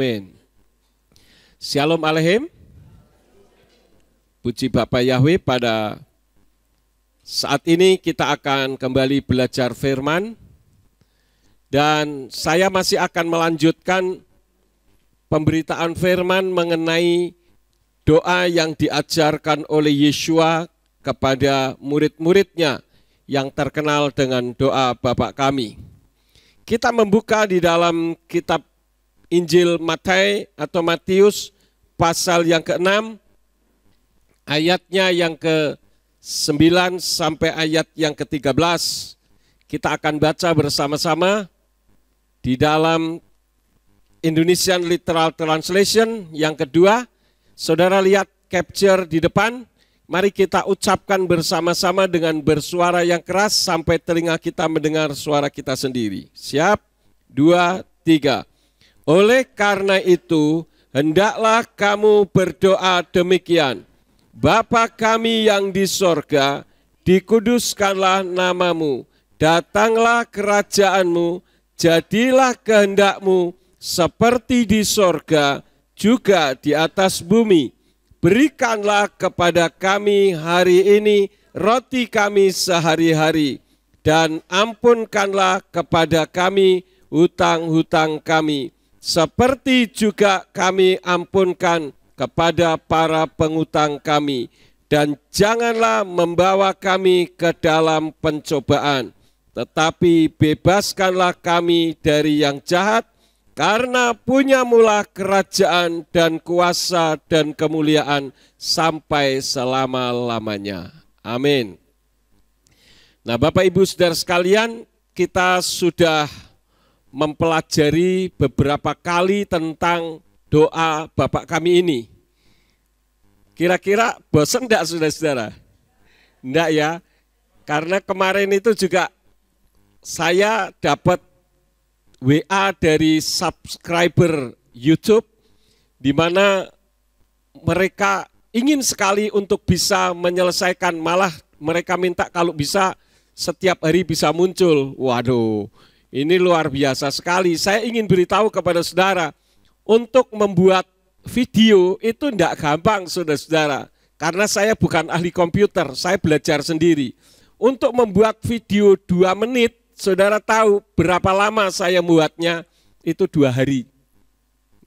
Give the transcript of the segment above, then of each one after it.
Amin. Shalom Aleichem. Puji Bapa Yahweh, pada saat ini kita akan kembali belajar firman. Dan saya masih akan melanjutkan pemberitaan firman mengenai doa yang diajarkan oleh Yeshua kepada murid-muridnya yang terkenal dengan doa Bapa kami. Kita membuka di dalam kitab Injil Matius pasal yang ke-6, ayatnya yang ke-9 sampai ayat yang ke-13. Kita akan baca bersama-sama di dalam Indonesian Literal Translation yang kedua. Saudara lihat capture di depan. Mari kita ucapkan bersama-sama dengan bersuara yang keras sampai telinga kita mendengar suara kita sendiri. Siap? 2, 3. Oleh karena itu, hendaklah kamu berdoa demikian. Bapa kami yang di sorga, dikuduskanlah namamu, datanglah kerajaanmu, jadilah kehendakmu seperti di sorga, juga di atas bumi. Berikanlah kepada kami hari ini roti kami sehari-hari, dan ampunkanlah kepada kami hutang-hutang kami, seperti juga kami ampunkan kepada para pengutang kami. Dan janganlah membawa kami ke dalam pencobaan, tetapi bebaskanlah kami dari yang jahat, karena punyamulah kerajaan dan kuasa dan kemuliaan sampai selama-lamanya. Amin. Nah, Bapak Ibu Saudara sekalian, kita sudah mempelajari beberapa kali tentang doa Bapak kami ini. Kira-kira bosan enggak saudara-saudara? Enggak ya, karena kemarin itu juga saya dapat WA dari subscriber YouTube, di mana mereka ingin sekali untuk bisa menyelesaikan, malah mereka minta kalau bisa setiap hari bisa muncul. Waduh, ini luar biasa sekali. Saya ingin beritahu kepada saudara, untuk membuat video itu tidak gampang saudara-saudara. Karena saya bukan ahli komputer, saya belajar sendiri. Untuk membuat video 2 menit, saudara tahu berapa lama saya membuatnya? Itu 2 hari.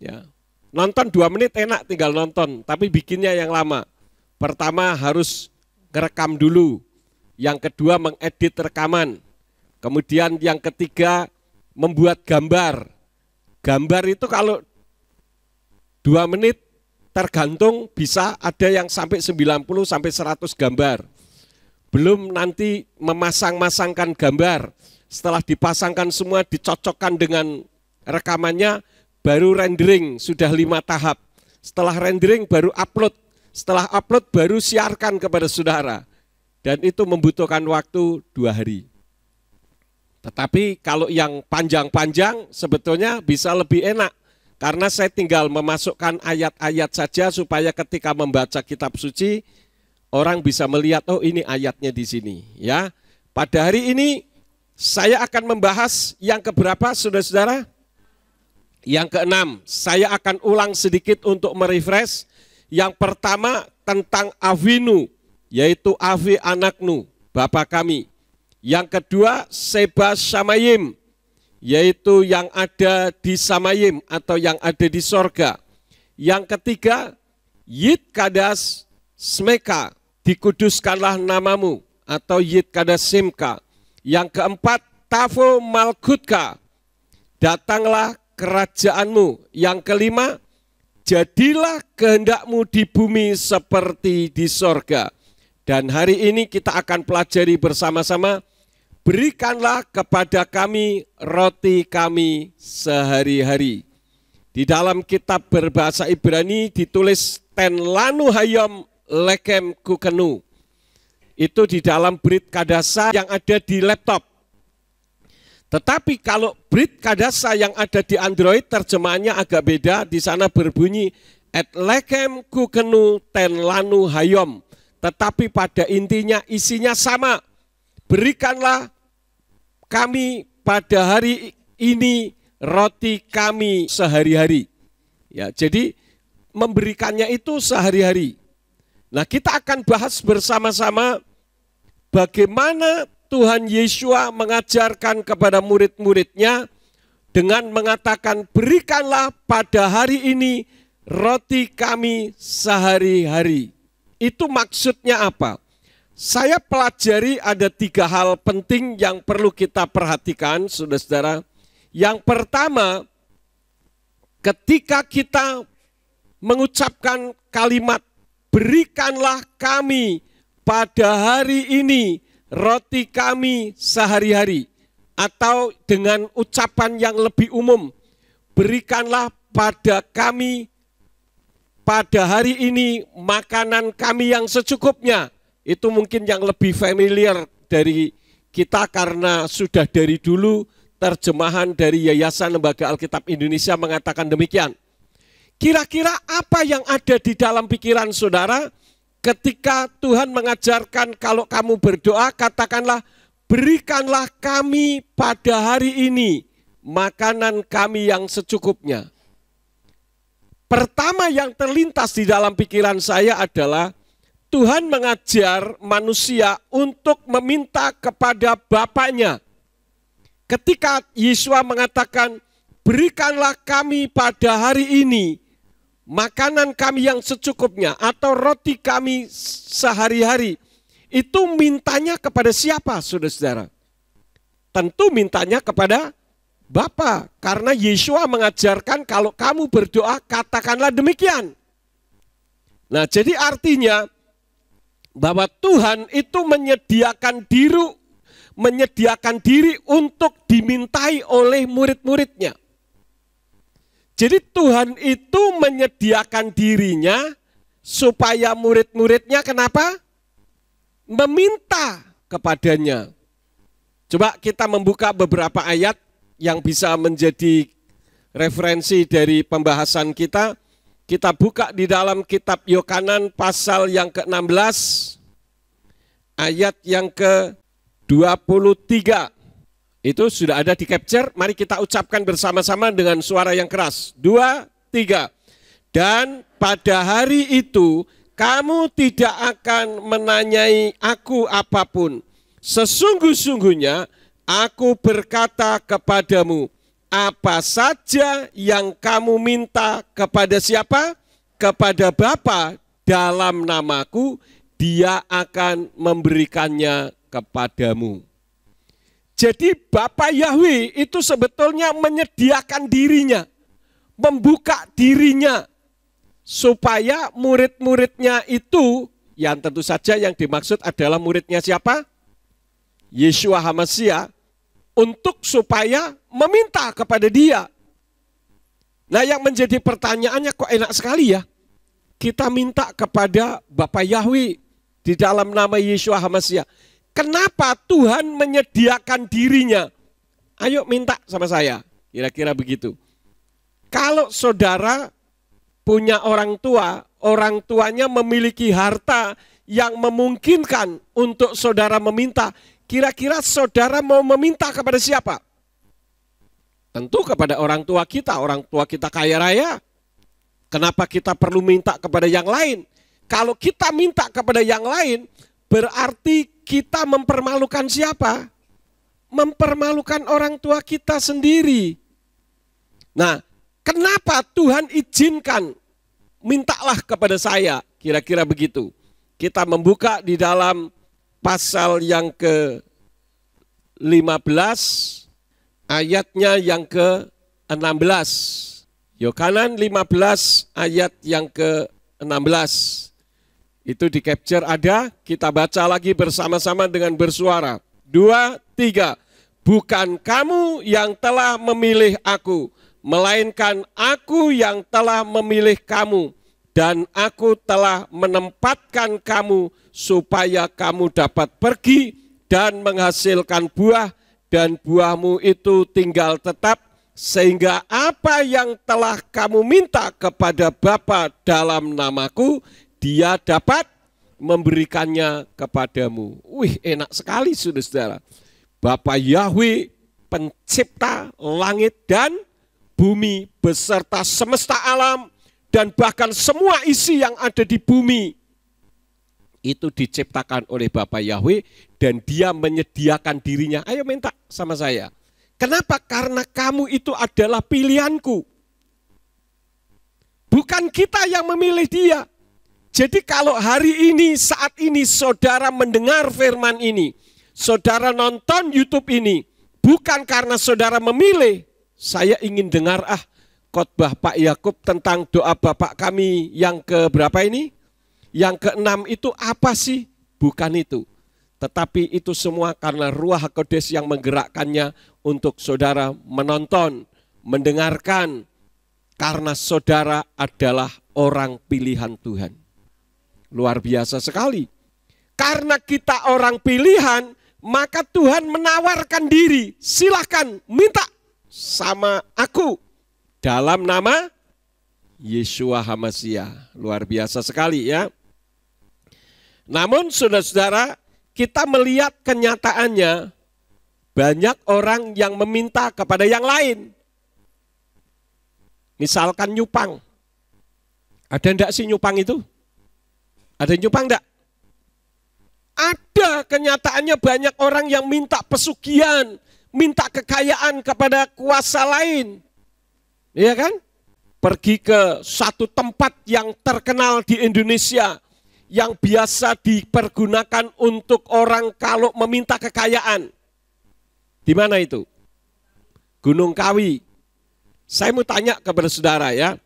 Ya. Nonton 2 menit enak, tinggal nonton, tapi bikinnya yang lama. Pertama harus ngerekam dulu. Yang kedua mengedit rekaman. Kemudian yang ketiga membuat gambar. Gambar itu kalau 2 menit tergantung, bisa ada yang sampai 90 sampai 100 gambar. Belum nanti memasang-masangkan gambar. Setelah dipasangkan semua, dicocokkan dengan rekamannya, baru rendering, sudah 5 tahap. Setelah rendering baru upload. Setelah upload baru siarkan kepada saudara. Dan itu membutuhkan waktu 2 hari. Tetapi kalau yang panjang-panjang sebetulnya bisa lebih enak. Karena saya tinggal memasukkan ayat-ayat saja supaya ketika membaca kitab suci, orang bisa melihat, oh ini ayatnya di sini. Ya. Pada hari ini saya akan membahas yang keberapa saudara-saudara? Yang ke-6. Saya akan ulang sedikit untuk merefresh. Yang pertama tentang Avinu, yaitu Avi Anaknu, Bapa kami. Yang kedua Seba Shamayim, yaitu yang ada di Samayim atau yang ada di sorga. Yang ketiga Yid Kadas Smeka, dikuduskanlah namamu, atau Yid Kadas Simka. Yang keempat Tavo Malkutka, datanglah kerajaanmu. Yang kelima, jadilah kehendakmu di bumi seperti di sorga. Dan hari ini kita akan pelajari bersama-sama, berikanlah kepada kami roti kami sehari-hari. Di dalam kitab berbahasa Ibrani ditulis ten lanu hayom lekem kukenu. Itu di dalam Brit Kadasa yang ada di laptop. Tetapi kalau Brit Kadasa yang ada di Android, terjemahannya agak beda. Di sana berbunyi et lekem kukenu ten lanu hayom. Tetapi pada intinya isinya sama. Berikanlah kami pada hari ini roti kami sehari-hari. Ya, jadi memberikannya itu sehari-hari. Nah, kita akan bahas bersama-sama bagaimana Tuhan Yesus mengajarkan kepada murid-muridnya dengan mengatakan, berikanlah pada hari ini roti kami sehari-hari. Itu maksudnya apa? Saya pelajari ada 3 hal penting yang perlu kita perhatikan, saudara-saudara. Yang pertama, ketika kita mengucapkan kalimat, berikanlah kami pada hari ini roti kami sehari-hari. Atau dengan ucapan yang lebih umum, berikanlah pada kami pada hari ini makanan kami yang secukupnya. Itu mungkin yang lebih familiar dari kita karena sudah dari dulu terjemahan dari Yayasan Lembaga Alkitab Indonesia mengatakan demikian. Kira-kira apa yang ada di dalam pikiran saudara ketika Tuhan mengajarkan kalau kamu berdoa katakanlah, berikanlah kami pada hari ini makanan kami yang secukupnya. Pertama yang terlintas di dalam pikiran saya adalah Tuhan mengajar manusia untuk meminta kepada Bapaknya. Ketika Yesus mengatakan, berikanlah kami pada hari ini makanan kami yang secukupnya atau roti kami sehari-hari. Itu mintanya kepada siapa, saudara-saudara? Tentu mintanya kepada Bapa. Karena Yesus mengajarkan kalau kamu berdoa katakanlah demikian. Nah, jadi artinya bahwa Tuhan itu menyediakan diri untuk dimintai oleh murid-muridnya. Jadi Tuhan itu menyediakan dirinya supaya murid-muridnya kenapa? Meminta kepadanya. Coba kita membuka beberapa ayat yang bisa menjadi referensi dari pembahasan kita. Kita buka di dalam kitab Yohanan pasal yang ke-16, ayat yang ke-23. Itu sudah ada di capture, mari kita ucapkan bersama-sama dengan suara yang keras. 2, 3. Dan pada hari itu kamu tidak akan menanyai aku apapun. Sesungguh-sungguhnya aku berkata kepadamu, apa saja yang kamu minta kepada siapa? Kepada Bapa dalam namaku, Dia akan memberikannya kepadamu. Jadi Bapa Yahweh itu sebetulnya menyediakan dirinya, membuka dirinya, supaya murid-muridnya itu, yang tentu saja yang dimaksud adalah muridnya siapa? Yeshua HaMashiach, untuk supaya meminta kepada Dia. Nah, yang menjadi pertanyaannya kok enak sekali ya. Kita minta kepada Bapa Yahweh di dalam nama Yeshua HaMashiach. Kenapa Tuhan menyediakan dirinya? Ayo minta sama saya, kira-kira begitu. Kalau saudara punya orang tua, orang tuanya memiliki harta yang memungkinkan untuk saudara meminta, kira-kira saudara mau meminta kepada siapa? Tentu kepada orang tua kita kaya raya. Kenapa kita perlu minta kepada yang lain? Kalau kita minta kepada yang lain, berarti kita mempermalukan siapa? Mempermalukan orang tua kita sendiri. Nah, kenapa Tuhan izinkan mintalah kepada saya? Kira-kira begitu. Kita membuka di dalam pasal yang ke-15, ayatnya yang ke-16. Yohanan 15 ayat yang ke-16. Itu di capture ada, kita baca lagi bersama-sama dengan bersuara. 2, 3. Bukan kamu yang telah memilih aku, melainkan aku yang telah memilih kamu. Dan aku telah menempatkan kamu supaya kamu dapat pergi dan menghasilkan buah, dan buahmu itu tinggal tetap, sehingga apa yang telah kamu minta kepada Bapa dalam namaku, Dia dapat memberikannya kepadamu. Wih, enak sekali saudara-saudara. Bapa Yahweh pencipta langit dan bumi beserta semesta alam dan bahkan semua isi yang ada di bumi itu diciptakan oleh Bapa Yahweh dan dia menyediakan dirinya. Ayo minta sama saya. Kenapa? Karena kamu itu adalah pilihanku. Bukan kita yang memilih dia. Jadi kalau hari ini, saat ini saudara mendengar firman ini, saudara nonton YouTube ini, bukan karena saudara memilih, saya ingin dengar khotbah Pak Yakub tentang doa Bapak kami yang ke berapa ini? Yang ke-6 itu apa sih? Bukan itu. Tetapi itu semua karena Ruach HaKodes yang menggerakkannya untuk saudara menonton, mendengarkan, karena saudara adalah orang pilihan Tuhan. Luar biasa sekali. Karena kita orang pilihan, maka Tuhan menawarkan diri. Silahkan minta sama aku. Dalam nama Yeshua HaMashiach. Luar biasa sekali ya. Namun saudara-saudara, kita melihat kenyataannya banyak orang yang meminta kepada yang lain. Misalkan nyupang. Ada enggak sih nyupang itu? Ada nyupang enggak? Ada, kenyataannya banyak orang yang minta pesugihan, minta kekayaan kepada kuasa lain. Iya kan? Pergi ke satu tempat yang terkenal di Indonesia, yang biasa dipergunakan untuk orang kalau meminta kekayaan. Di mana itu? Gunung Kawi. Saya mau tanya kepada saudara ya.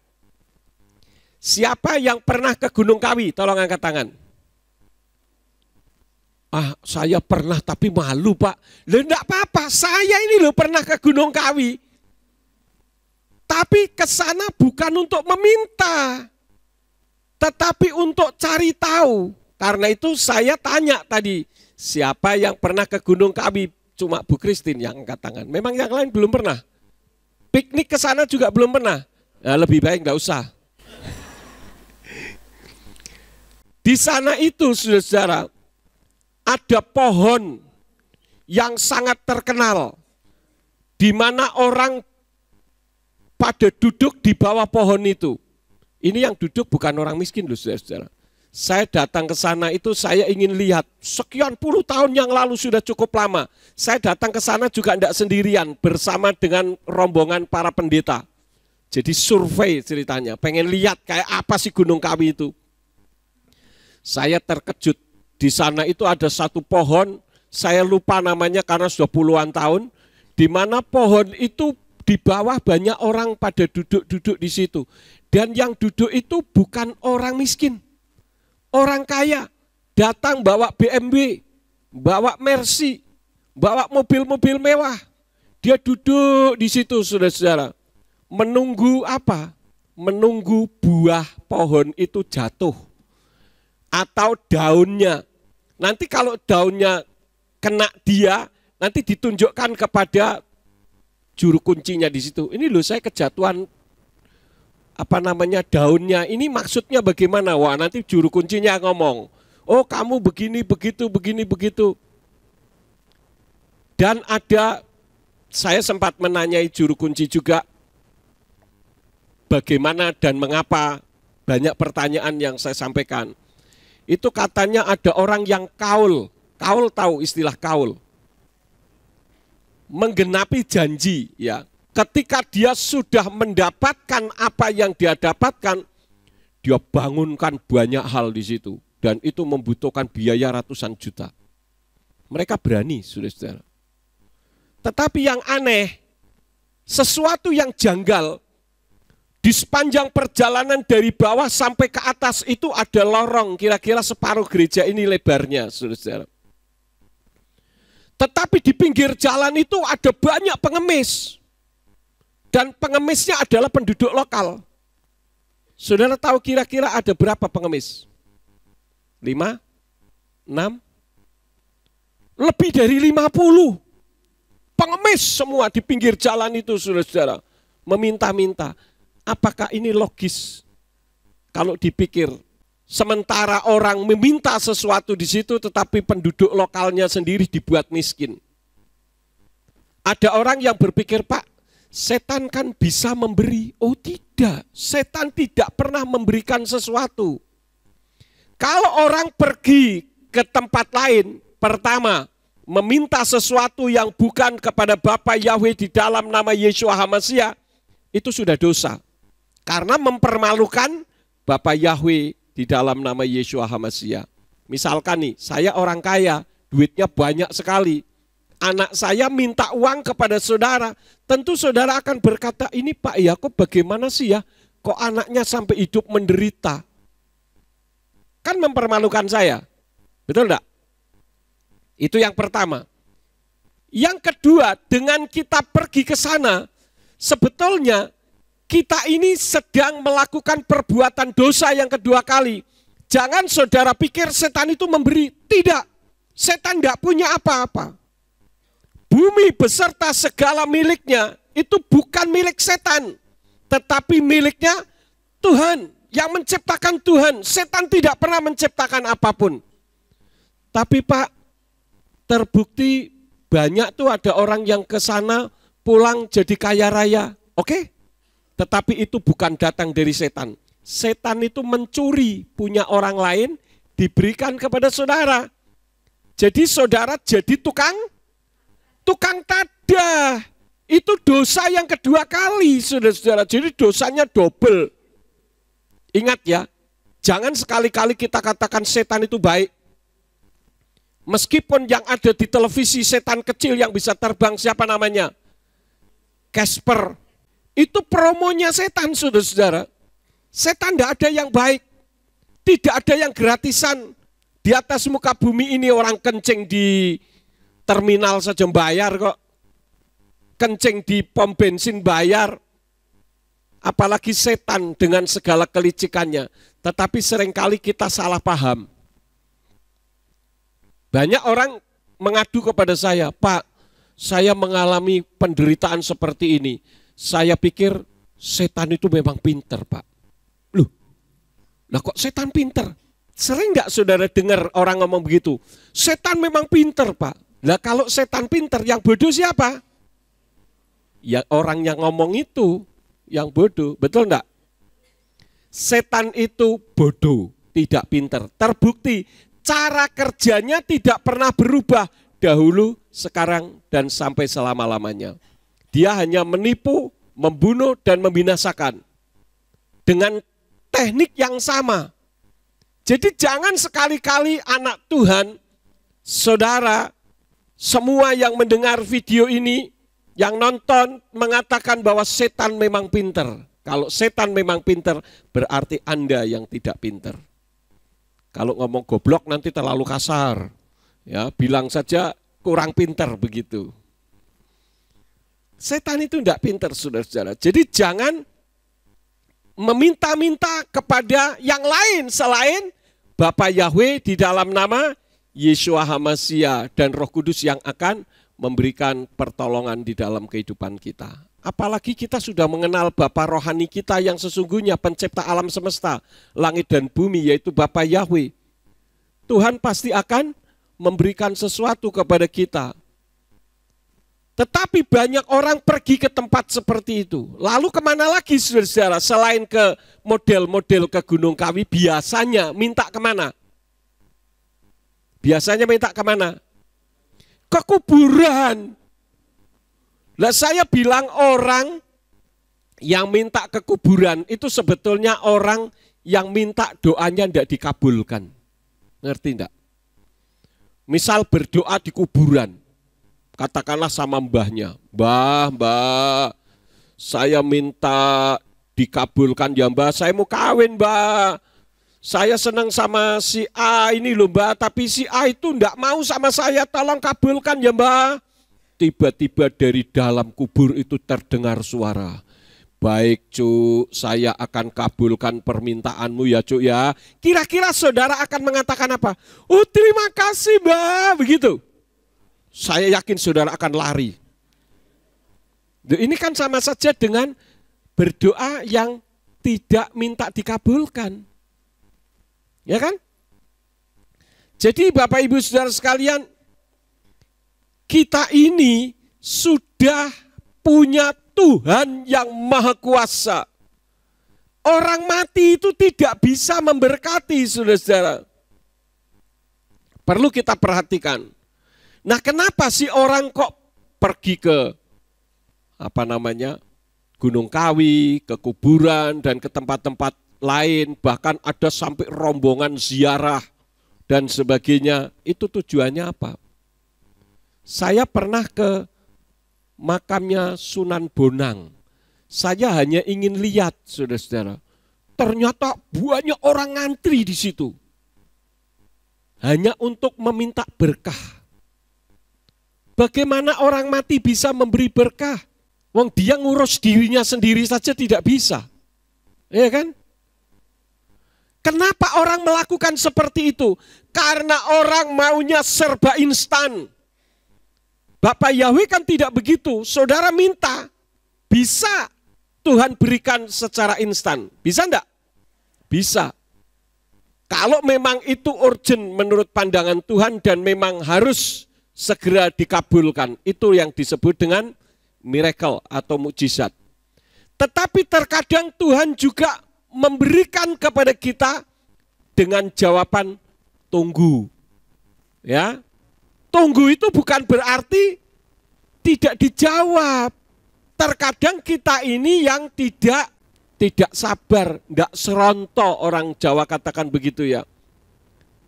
Siapa yang pernah ke Gunung Kawi? Tolong angkat tangan. Saya pernah tapi malu Pak. Loh enggak apa-apa, saya ini loh pernah ke Gunung Kawi. Tapi ke sana bukan untuk meminta, tetapi untuk cari tahu. Karena itu saya tanya tadi, siapa yang pernah ke Gunung Kawi? Cuma Bu Christine yang angkat tangan. Memang yang lain belum pernah. Piknik ke sana juga belum pernah. Nah, lebih baik enggak usah. Di sana itu saudara, ada pohon yang sangat terkenal, di mana orang pada duduk di bawah pohon itu. Ini yang duduk bukan orang miskin loh saudara-saudara. Saya datang ke sana itu saya ingin lihat, sekian puluh tahun yang lalu sudah cukup lama. Saya datang ke sana juga tidak sendirian, bersama dengan rombongan para pendeta. Jadi survei ceritanya, pengen lihat kayak apa sih Gunung Kawi itu. Saya terkejut, di sana itu ada satu pohon, saya lupa namanya karena sudah puluhan tahun, di mana pohon itu di bawah banyak orang pada duduk-duduk di situ. Dan yang duduk itu bukan orang miskin. Orang kaya datang bawa BMW, bawa Mercy, bawa mobil-mobil mewah. Dia duduk di situ saudara-saudara. Menunggu apa? Menunggu buah pohon itu jatuh. Atau daunnya. Nanti kalau daunnya kena dia, nanti ditunjukkan kepada juru kuncinya di situ. Ini loh saya kejatuhan daunnya, ini maksudnya bagaimana? Wah nanti juru kuncinya ngomong, oh kamu begini, begitu, begini, begitu. Dan saya sempat menanyai juru kunci juga, bagaimana dan mengapa, banyak pertanyaan yang saya sampaikan. Itu katanya ada orang yang kaul tahu istilah kaul, menggenapi janji ya. Ketika dia sudah mendapatkan apa yang dia dapatkan, dia bangunkan banyak hal di situ. Dan itu membutuhkan biaya ratusan juta. Mereka berani, saudara-saudara. Tetapi yang aneh, sesuatu yang janggal, di sepanjang perjalanan dari bawah sampai ke atas itu ada lorong, kira-kira separuh gereja ini lebarnya, saudara-saudara. Tetapi di pinggir jalan itu ada banyak pengemis. Dan pengemisnya adalah penduduk lokal. Saudara tahu kira-kira ada berapa pengemis? 5? 6? Lebih dari 50. Pengemis semua di pinggir jalan itu saudara-saudara. Meminta-minta. Apakah ini logis? Kalau dipikir, sementara orang meminta sesuatu di situ tetapi penduduk lokalnya sendiri dibuat miskin. Ada orang yang berpikir, Pak, setan kan bisa memberi. Oh tidak, setan tidak pernah memberikan sesuatu. Kalau orang pergi ke tempat lain, pertama, meminta sesuatu yang bukan kepada Bapa Yahweh di dalam nama Yeshua HaMashiach, itu sudah dosa. Karena mempermalukan Bapa Yahweh di dalam nama Yeshua HaMashiach. Misalkan nih, saya orang kaya, duitnya banyak sekali. Anak saya minta uang kepada saudara, tentu saudara akan berkata, ini Pak Yakub bagaimana sih ya, kok anaknya sampai hidup menderita? Kan mempermalukan saya, betul enggak? Itu yang pertama. Yang kedua, dengan kita pergi ke sana, sebetulnya kita ini sedang melakukan perbuatan dosa yang kedua kali. Jangan saudara pikir setan itu memberi. Tidak, setan enggak punya apa-apa. Bumi beserta segala miliknya itu bukan milik setan, tetapi miliknya Tuhan. Yang menciptakan Tuhan. Setan tidak pernah menciptakan apapun. Tapi Pak, terbukti banyak tuh ada orang yang ke sana pulang jadi kaya raya. Oke? Tetapi itu bukan datang dari setan. Setan itu mencuri punya orang lain, diberikan kepada saudara. Jadi saudara jadi tukang tadah. Itu dosa yang kedua kali, saudara-saudara. Jadi dosanya double. Ingat ya, jangan sekali-kali kita katakan setan itu baik. Meskipun yang ada di televisi setan kecil yang bisa terbang, siapa namanya? Casper. Itu promonya setan, saudara-saudara. Setan tidak ada yang baik. Tidak ada yang gratisan. Di atas muka bumi ini orang kencing di terminal saja bayar kok. Kencing di pom bensin bayar. Apalagi setan dengan segala kelicikannya. Tetapi seringkali kita salah paham. Banyak orang mengadu kepada saya, Pak, saya mengalami penderitaan seperti ini. Saya pikir setan itu memang pinter, Pak. Loh, lah kok setan pinter? Sering nggak saudara dengar orang ngomong begitu? Setan memang pinter, Pak. Lah kalau setan pinter, yang bodoh siapa? Ya orang yang ngomong itu yang bodoh, betul enggak? Setan itu bodoh, tidak pinter. Terbukti cara kerjanya tidak pernah berubah dahulu, sekarang, dan sampai selama-lamanya. Dia hanya menipu, membunuh, dan membinasakan dengan teknik yang sama. Jadi jangan sekali-kali anak Tuhan, saudara, semua yang mendengar video ini, yang nonton mengatakan bahwa setan memang pinter. Kalau setan memang pinter, berarti Anda yang tidak pinter. Kalau ngomong goblok nanti terlalu kasar. Ya, bilang saja kurang pinter begitu. Setan itu tidak pinter, saudara-saudara. Jadi jangan meminta-minta kepada yang lain selain Bapa Yahweh di dalam nama Yeshua HaMashiach dan Roh Kudus yang akan memberikan pertolongan di dalam kehidupan kita. Apalagi kita sudah mengenal Bapa rohani kita yang sesungguhnya pencipta alam semesta, langit dan bumi, yaitu Bapa Yahweh. Tuhan pasti akan memberikan sesuatu kepada kita. Tetapi banyak orang pergi ke tempat seperti itu. Lalu kemana lagi, saudara-saudara? Selain ke model-model ke Gunung Kawi, biasanya minta kemana? Biasanya minta kemana? Ke kuburan. Lah saya bilang orang yang minta ke kuburan itu sebetulnya orang yang minta doanya tidak dikabulkan. Ngerti enggak? Misal berdoa di kuburan. Katakanlah sama mbahnya, Mbah, saya minta dikabulkan ya Mbah, saya mau kawin Mbah. Saya senang sama si A ini loh Mbah, tapi si A itu enggak mau sama saya, tolong kabulkan ya Mbah. Tiba-tiba dari dalam kubur itu terdengar suara. Baik Cuk, saya akan kabulkan permintaanmu ya Cuk ya. Kira-kira saudara akan mengatakan apa? Oh terima kasih Mbah, begitu. Saya yakin saudara akan lari. Ini kan sama saja dengan berdoa yang tidak minta dikabulkan. Ya kan? Jadi Bapak Ibu Saudara sekalian, kita ini sudah punya Tuhan yang maha kuasa. Orang mati itu tidak bisa memberkati, saudara-saudara. Perlu kita perhatikan. Nah, kenapa sih orang kok pergi ke Gunung Kawi, ke kuburan, dan ke tempat-tempat lain, bahkan ada sampai rombongan ziarah dan sebagainya. Itu tujuannya apa? Saya pernah ke makamnya Sunan Bonang. Saya hanya ingin lihat, saudara-saudara. Ternyata banyak orang ngantri di situ. Hanya untuk meminta berkah. Bagaimana orang mati bisa memberi berkah? Wong dia ngurus dirinya sendiri saja tidak bisa. Ya kan? Kenapa orang melakukan seperti itu? Karena orang maunya serba instan. Bapak Yahweh kan tidak begitu. Saudara minta, bisa Tuhan berikan secara instan. Bisa enggak? Bisa. Kalau memang itu urgent menurut pandangan Tuhan dan memang harus segera dikabulkan. Itu yang disebut dengan miracle atau mukjizat. Tetapi terkadang Tuhan juga memberikan kepada kita dengan jawaban tunggu. Ya. Tunggu itu bukan berarti tidak dijawab. Terkadang kita ini yang tidak sabar, tidak seronto, orang Jawa katakan begitu ya.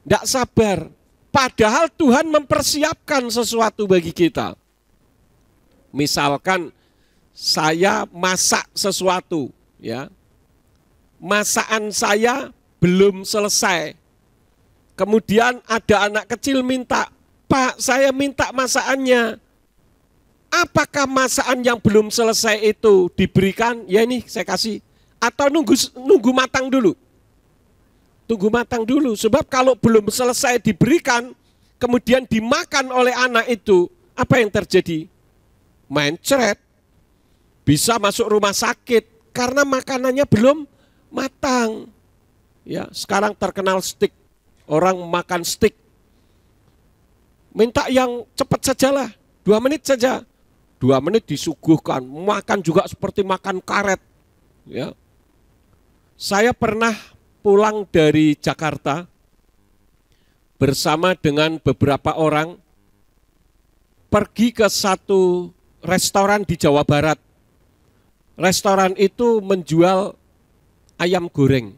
Tidak sabar. Padahal Tuhan mempersiapkan sesuatu bagi kita. Misalkan saya masak sesuatu, ya. Masakan saya belum selesai. Kemudian ada anak kecil minta, "Pak, saya minta masakannya." Apakah masakan yang belum selesai itu diberikan? Ya ini saya kasih. Atau nunggu matang dulu? Tunggu matang dulu. Sebab kalau belum selesai diberikan, kemudian dimakan oleh anak itu, apa yang terjadi? Mencret. Bisa masuk rumah sakit karena makanannya belum matang. Ya, sekarang terkenal steak. Orang makan steak. Minta yang cepat sajalah, 2 menit saja. 2 menit disuguhkan, makan juga seperti makan karet. Ya. Saya pernah pulang dari Jakarta bersama dengan beberapa orang pergi ke satu restoran di Jawa Barat. Restoran itu menjual ayam goreng.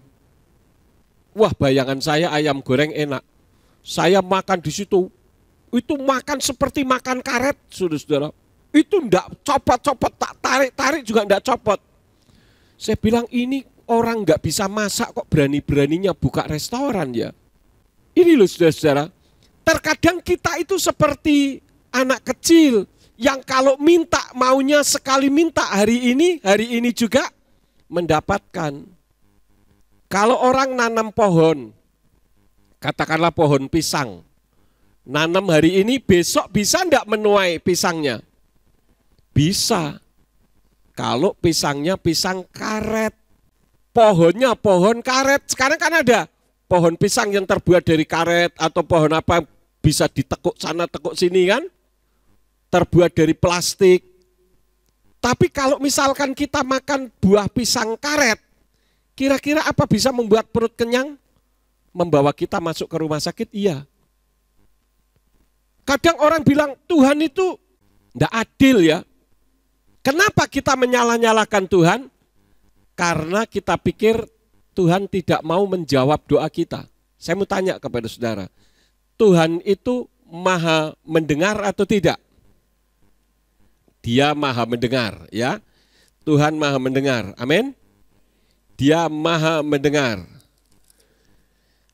Wah, bayangan saya ayam goreng enak. Saya makan di situ, itu makan seperti makan karet, saudara-saudara. Itu enggak copot-copot, tak tarik-tarik juga enggak copot. Saya bilang ini orang enggak bisa masak kok berani-beraninya buka restoran ya. Ini loh saudara-saudara, terkadang kita itu seperti anak kecil yang kalau minta maunya sekali minta hari ini juga mendapatkan. Kalau orang nanam pohon, katakanlah pohon pisang, nanam hari ini besok bisa enggak menuai pisangnya? Bisa. Kalau pisangnya pisang karet, pohonnya pohon karet. Sekarang kan ada pohon pisang yang terbuat dari karet atau pohon apa bisa ditekuk sana tekuk sini kan, terbuat dari plastik. Tapi kalau misalkan kita makan buah pisang karet, kira-kira apa bisa membuat perut kenyang? Membawa kita masuk ke rumah sakit? Iya. Kadang orang bilang Tuhan itu tidak adil ya. Kenapa kita menyalah-nyalahkan Tuhan? Karena kita pikir Tuhan tidak mau menjawab doa kita. Saya mau tanya kepada saudara, Tuhan itu maha mendengar atau tidak? Dia maha mendengar ya. Tuhan maha mendengar, amin. Dia maha mendengar.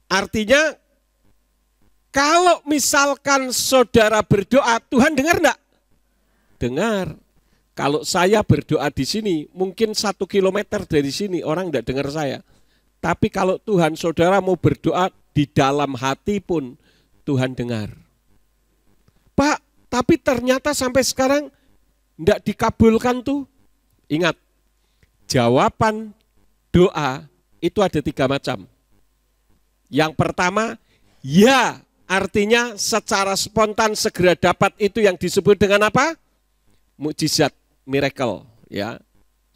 Artinya kalau misalkan saudara berdoa, Tuhan dengar enggak? Dengar. Kalau saya berdoa di sini, mungkin 1 kilometer dari sini orang enggak dengar saya. Tapi kalau Tuhan saudara mau berdoa di dalam hati pun Tuhan dengar. Pak, tapi ternyata sampai sekarang enggak dikabulkan tuh. Ingat, jawaban doa itu ada 3 macam. Yang pertama, ya, artinya secara spontan segera dapat, itu yang disebut dengan apa? Mukjizat. miracle ya.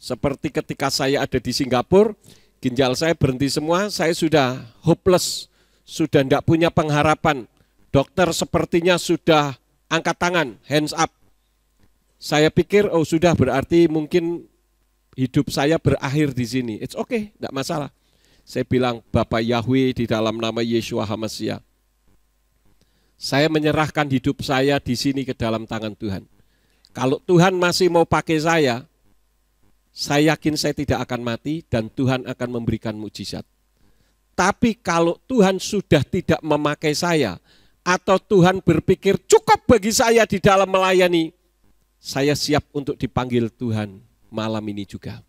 Seperti ketika saya ada di Singapura, ginjal saya berhenti semua, saya sudah hopeless, sudah tidak punya pengharapan. Dokter sepertinya sudah angkat tangan, hands up. Saya pikir, oh sudah berarti mungkin hidup saya berakhir di sini. It's okay, tidak masalah. Saya bilang, Bapak Yahweh di dalam nama Yeshua HaMashiach, saya menyerahkan hidup saya di sini ke dalam tangan Tuhan. Kalau Tuhan masih mau pakai saya yakin saya tidak akan mati dan Tuhan akan memberikan mukjizat. Tapi kalau Tuhan sudah tidak memakai saya, atau Tuhan berpikir cukup bagi saya di dalam melayani, saya siap untuk dipanggil Tuhan malam ini juga.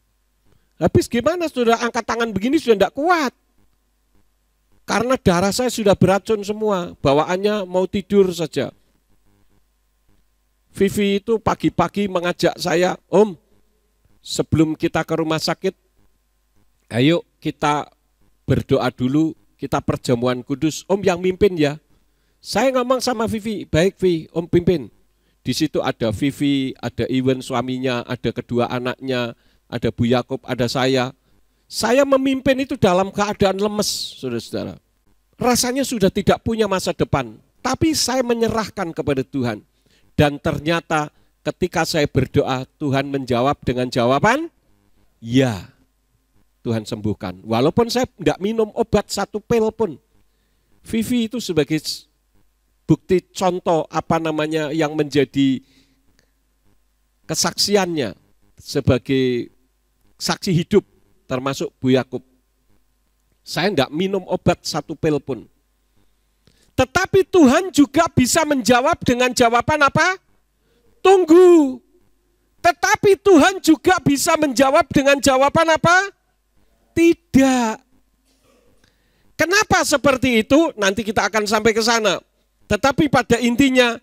Habis gimana sudah angkat tangan begini sudah tidak kuat. Karena darah saya sudah beracun semua, bawaannya mau tidur saja. Vivi itu pagi-pagi mengajak saya, Om, sebelum kita ke rumah sakit, ayo kita berdoa dulu, kita perjamuan kudus. Om yang mimpin ya. Saya ngomong sama Vivi, baik Vi, Om pimpin. Di situ ada Vivi, ada Iwan suaminya, ada kedua anaknya, ada Bu Yakub, ada saya. Saya memimpin itu dalam keadaan lemes, saudara-saudara. Rasanya sudah tidak punya masa depan. Tapi saya menyerahkan kepada Tuhan. Dan ternyata ketika saya berdoa, Tuhan menjawab dengan jawaban, ya, Tuhan sembuhkan. Walaupun saya tidak minum obat satu pil pun. Vivi itu sebagai bukti contoh yang menjadi kesaksiannya sebagai saksi hidup, termasuk Bu Yakub. Saya tidak minum obat satu pil pun. Tetapi Tuhan juga bisa menjawab dengan jawaban apa? Tunggu. Tetapi Tuhan juga bisa menjawab dengan jawaban apa? Tidak. Kenapa seperti itu? Nanti kita akan sampai ke sana. Tetapi pada intinya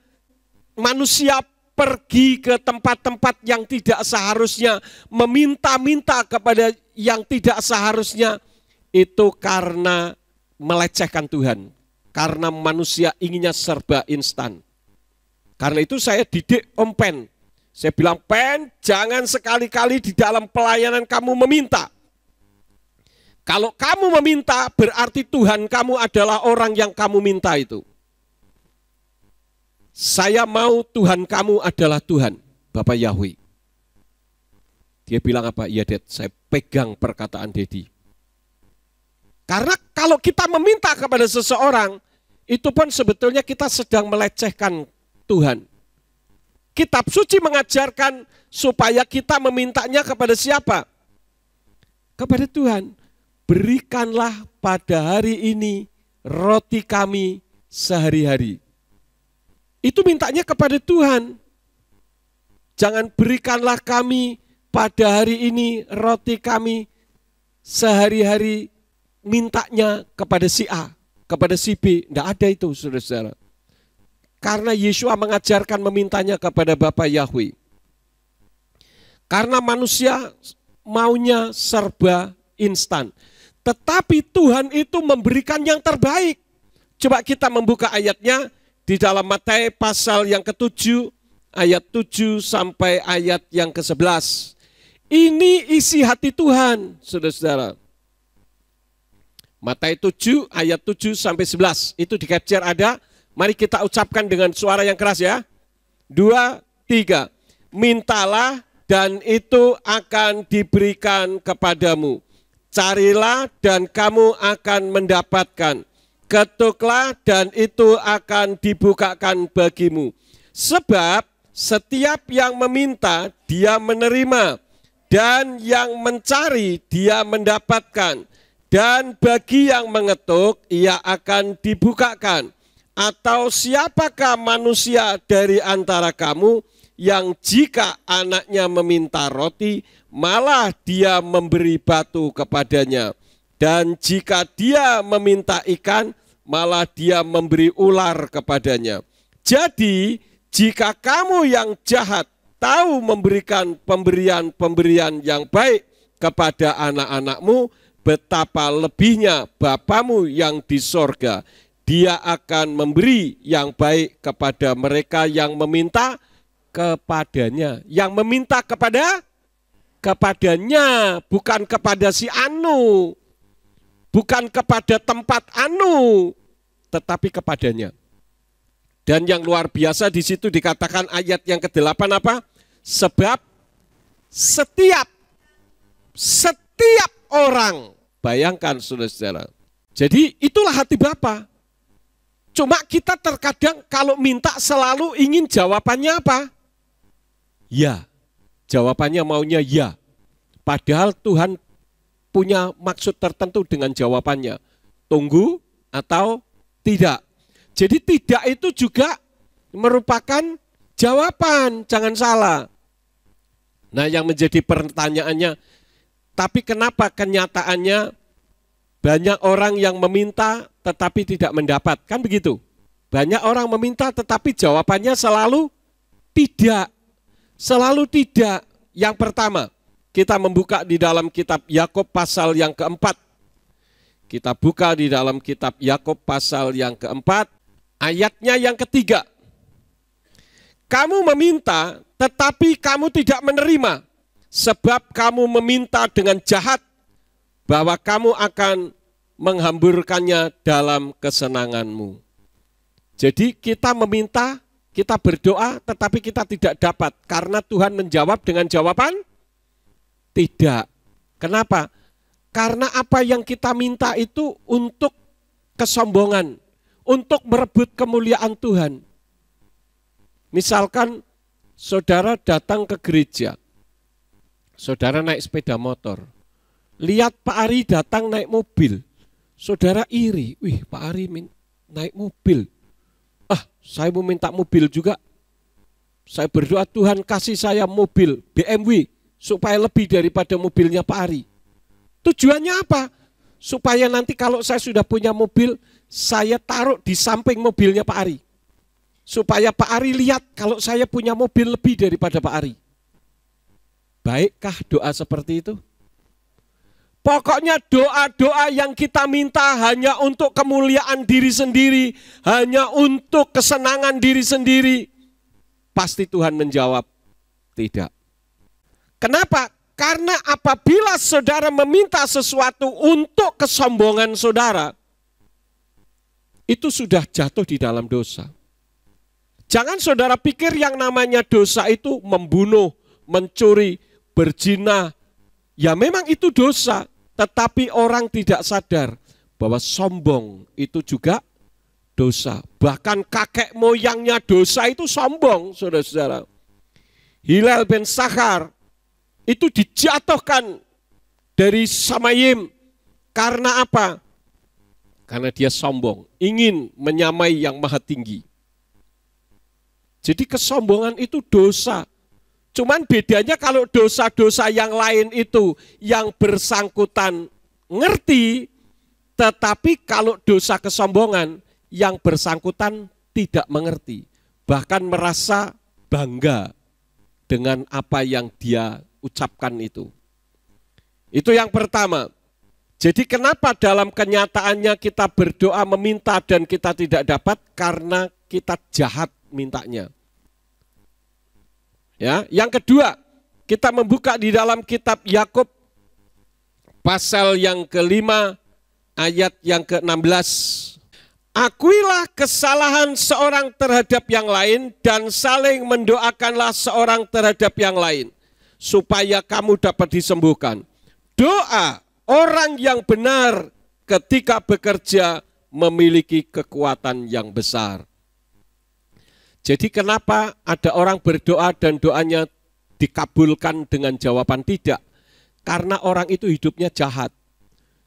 manusia pergi ke tempat-tempat yang tidak seharusnya, meminta-minta kepada yang tidak seharusnya, itu karena melecehkan Tuhan. Karena manusia inginnya serba instan. Karena itu saya didik Om Pen. Saya bilang, Pen, jangan sekali-kali di dalam pelayanan kamu meminta. Kalau kamu meminta, berarti Tuhan kamu adalah orang yang kamu minta itu. Saya mau Tuhan kamu adalah Tuhan, Bapak Yahweh. Dia bilang apa? Iya, Dad, saya pegang perkataan Dedi. Karena kalau kita meminta kepada seseorang, itu pun sebetulnya kita sedang melecehkan Tuhan. Kitab suci mengajarkan supaya kita memintanya kepada siapa? Kepada Tuhan. Berikanlah pada hari ini roti kami sehari-hari. Itu mintanya kepada Tuhan. Jangan berikanlah kami pada hari ini roti kami sehari-hari, mintanya kepada si A, kepada si B. Tidak ada itu, saudara-saudara. Karena Yeshua mengajarkan memintanya kepada Bapa Yahweh. Karena manusia maunya serba instan. Tetapi Tuhan itu memberikan yang terbaik. Coba kita membuka ayatnya. Di dalam Matius pasal yang ke-7, ayat 7 sampai ayat yang ke-11. Ini isi hati Tuhan, saudara-saudara. Matius 7, ayat 7 sampai 11. Itu di capture ada. Mari kita ucapkan dengan suara yang keras ya. 2, 3. Mintalah dan itu akan diberikan kepadamu. Carilah dan kamu akan mendapatkan. Ketuklah dan itu akan dibukakan bagimu. Sebab setiap yang meminta dia menerima, dan yang mencari dia mendapatkan, dan bagi yang mengetuk ia akan dibukakan. Atau siapakah manusia dari antara kamu yang jika anaknya meminta roti, malah dia memberi batu kepadanya? Dan jika dia meminta ikan, malah dia memberi ular kepadanya. Jadi, jika kamu yang jahat tahu memberikan pemberian-pemberian yang baik kepada anak-anakmu, betapa lebihnya Bapamu yang di sorga. Dia akan memberi yang baik kepada mereka yang meminta kepadanya. Yang meminta kepadanya, bukan kepada si anu, bukan kepada tempat anu, tetapi kepadanya. Dan yang luar biasa di situ dikatakan ayat yang ke-8 apa? Sebab setiap orang, bayangkan saudara-saudara. Jadi itulah hati Bapa. Cuma kita terkadang kalau minta selalu ingin jawabannya apa? Ya. Jawabannya maunya ya. Padahal Tuhan punya maksud tertentu dengan jawabannya. Tunggu atau tidak. Jadi tidak itu juga merupakan jawaban, jangan salah. Nah, yang menjadi pertanyaannya, tapi kenapa kenyataannya banyak orang yang meminta tetapi tidak mendapat? Kan begitu. Banyak orang meminta tetapi jawabannya selalu tidak. Selalu tidak. Yang pertama, kita membuka di dalam kitab Yakub pasal yang keempat. Kita buka di dalam kitab Yakub pasal yang keempat, ayatnya yang ketiga. Kamu meminta tetapi kamu tidak menerima, sebab kamu meminta dengan jahat, bahwa kamu akan menghamburkannya dalam kesenanganmu. Jadi kita meminta, kita berdoa, tetapi kita tidak dapat. Karena Tuhan menjawab dengan jawaban tidak. Kenapa? Karena apa yang kita minta itu untuk kesombongan, untuk merebut kemuliaan Tuhan. Misalkan saudara datang ke gereja, saudara naik sepeda motor, lihat Pak Ari datang naik mobil, saudara iri, wih Pak Ari naik mobil, saya mau minta mobil juga, saya berdoa Tuhan kasih saya mobil BMW, supaya lebih daripada mobilnya Pak Ari. Tujuannya apa? Supaya nanti kalau saya sudah punya mobil, saya taruh di samping mobilnya Pak Ari. Supaya Pak Ari lihat kalau saya punya mobil lebih daripada Pak Ari. Baikkah doa seperti itu? Pokoknya doa-doa yang kita minta hanya untuk kemuliaan diri sendiri, hanya untuk kesenangan diri sendiri, pasti Tuhan menjawab tidak. Kenapa? Karena apabila saudara meminta sesuatu untuk kesombongan saudara, itu sudah jatuh di dalam dosa. Jangan saudara pikir yang namanya dosa itu membunuh, mencuri, berzina. Ya memang itu dosa, tetapi orang tidak sadar bahwa sombong itu juga dosa. Bahkan kakek moyangnya dosa itu sombong, saudara-saudara. Hilal bin Sakhar itu dijatuhkan dari Samayim. Karena apa? Karena dia sombong, ingin menyamai yang maha tinggi. Jadi kesombongan itu dosa. Cuman bedanya kalau dosa-dosa yang lain itu yang bersangkutan ngerti, tetapi kalau dosa kesombongan yang bersangkutan tidak mengerti. Bahkan merasa bangga dengan apa yang dia ucapkan itu. Itu yang pertama. Jadi kenapa dalam kenyataannya kita berdoa meminta dan kita tidak dapat? Karena kita jahat mintanya. Ya, yang kedua, kita membuka di dalam kitab Yakub pasal yang ke-5 ayat yang ke-16. Akuilah kesalahan seorang terhadap yang lain dan saling mendoakanlah seorang terhadap yang lain supaya kamu dapat disembuhkan. Doa orang yang benar ketika bekerja memiliki kekuatan yang besar. Jadi kenapa ada orang berdoa dan doanya dikabulkan dengan jawaban tidak? Karena orang itu hidupnya jahat.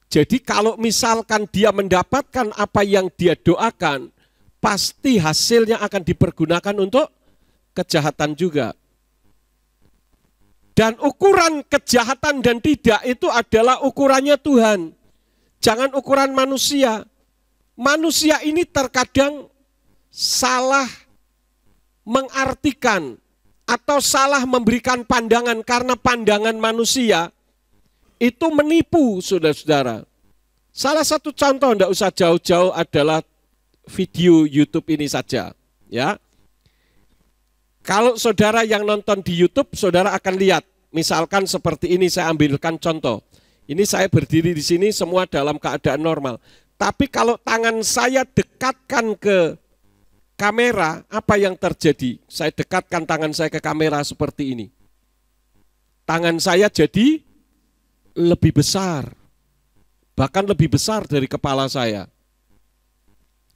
Jadi kalau misalkan dia mendapatkan apa yang dia doakan, pasti hasilnya akan dipergunakan untuk kejahatan juga. Dan ukuran kejahatan dan tidak itu adalah ukurannya Tuhan. Jangan ukuran manusia. Manusia ini terkadang salah mengartikan atau salah memberikan pandangan karena pandangan manusia itu menipu saudara-saudara. Salah satu contoh tidak usah jauh-jauh adalah video YouTube ini saja, ya. Kalau saudara yang nonton di YouTube, saudara akan lihat. Misalkan seperti ini, saya ambilkan contoh. Ini saya berdiri di sini semua dalam keadaan normal. Tapi kalau tangan saya dekatkan ke kamera, apa yang terjadi? Saya dekatkan tangan saya ke kamera seperti ini. Tangan saya jadi lebih besar. Bahkan lebih besar dari kepala saya.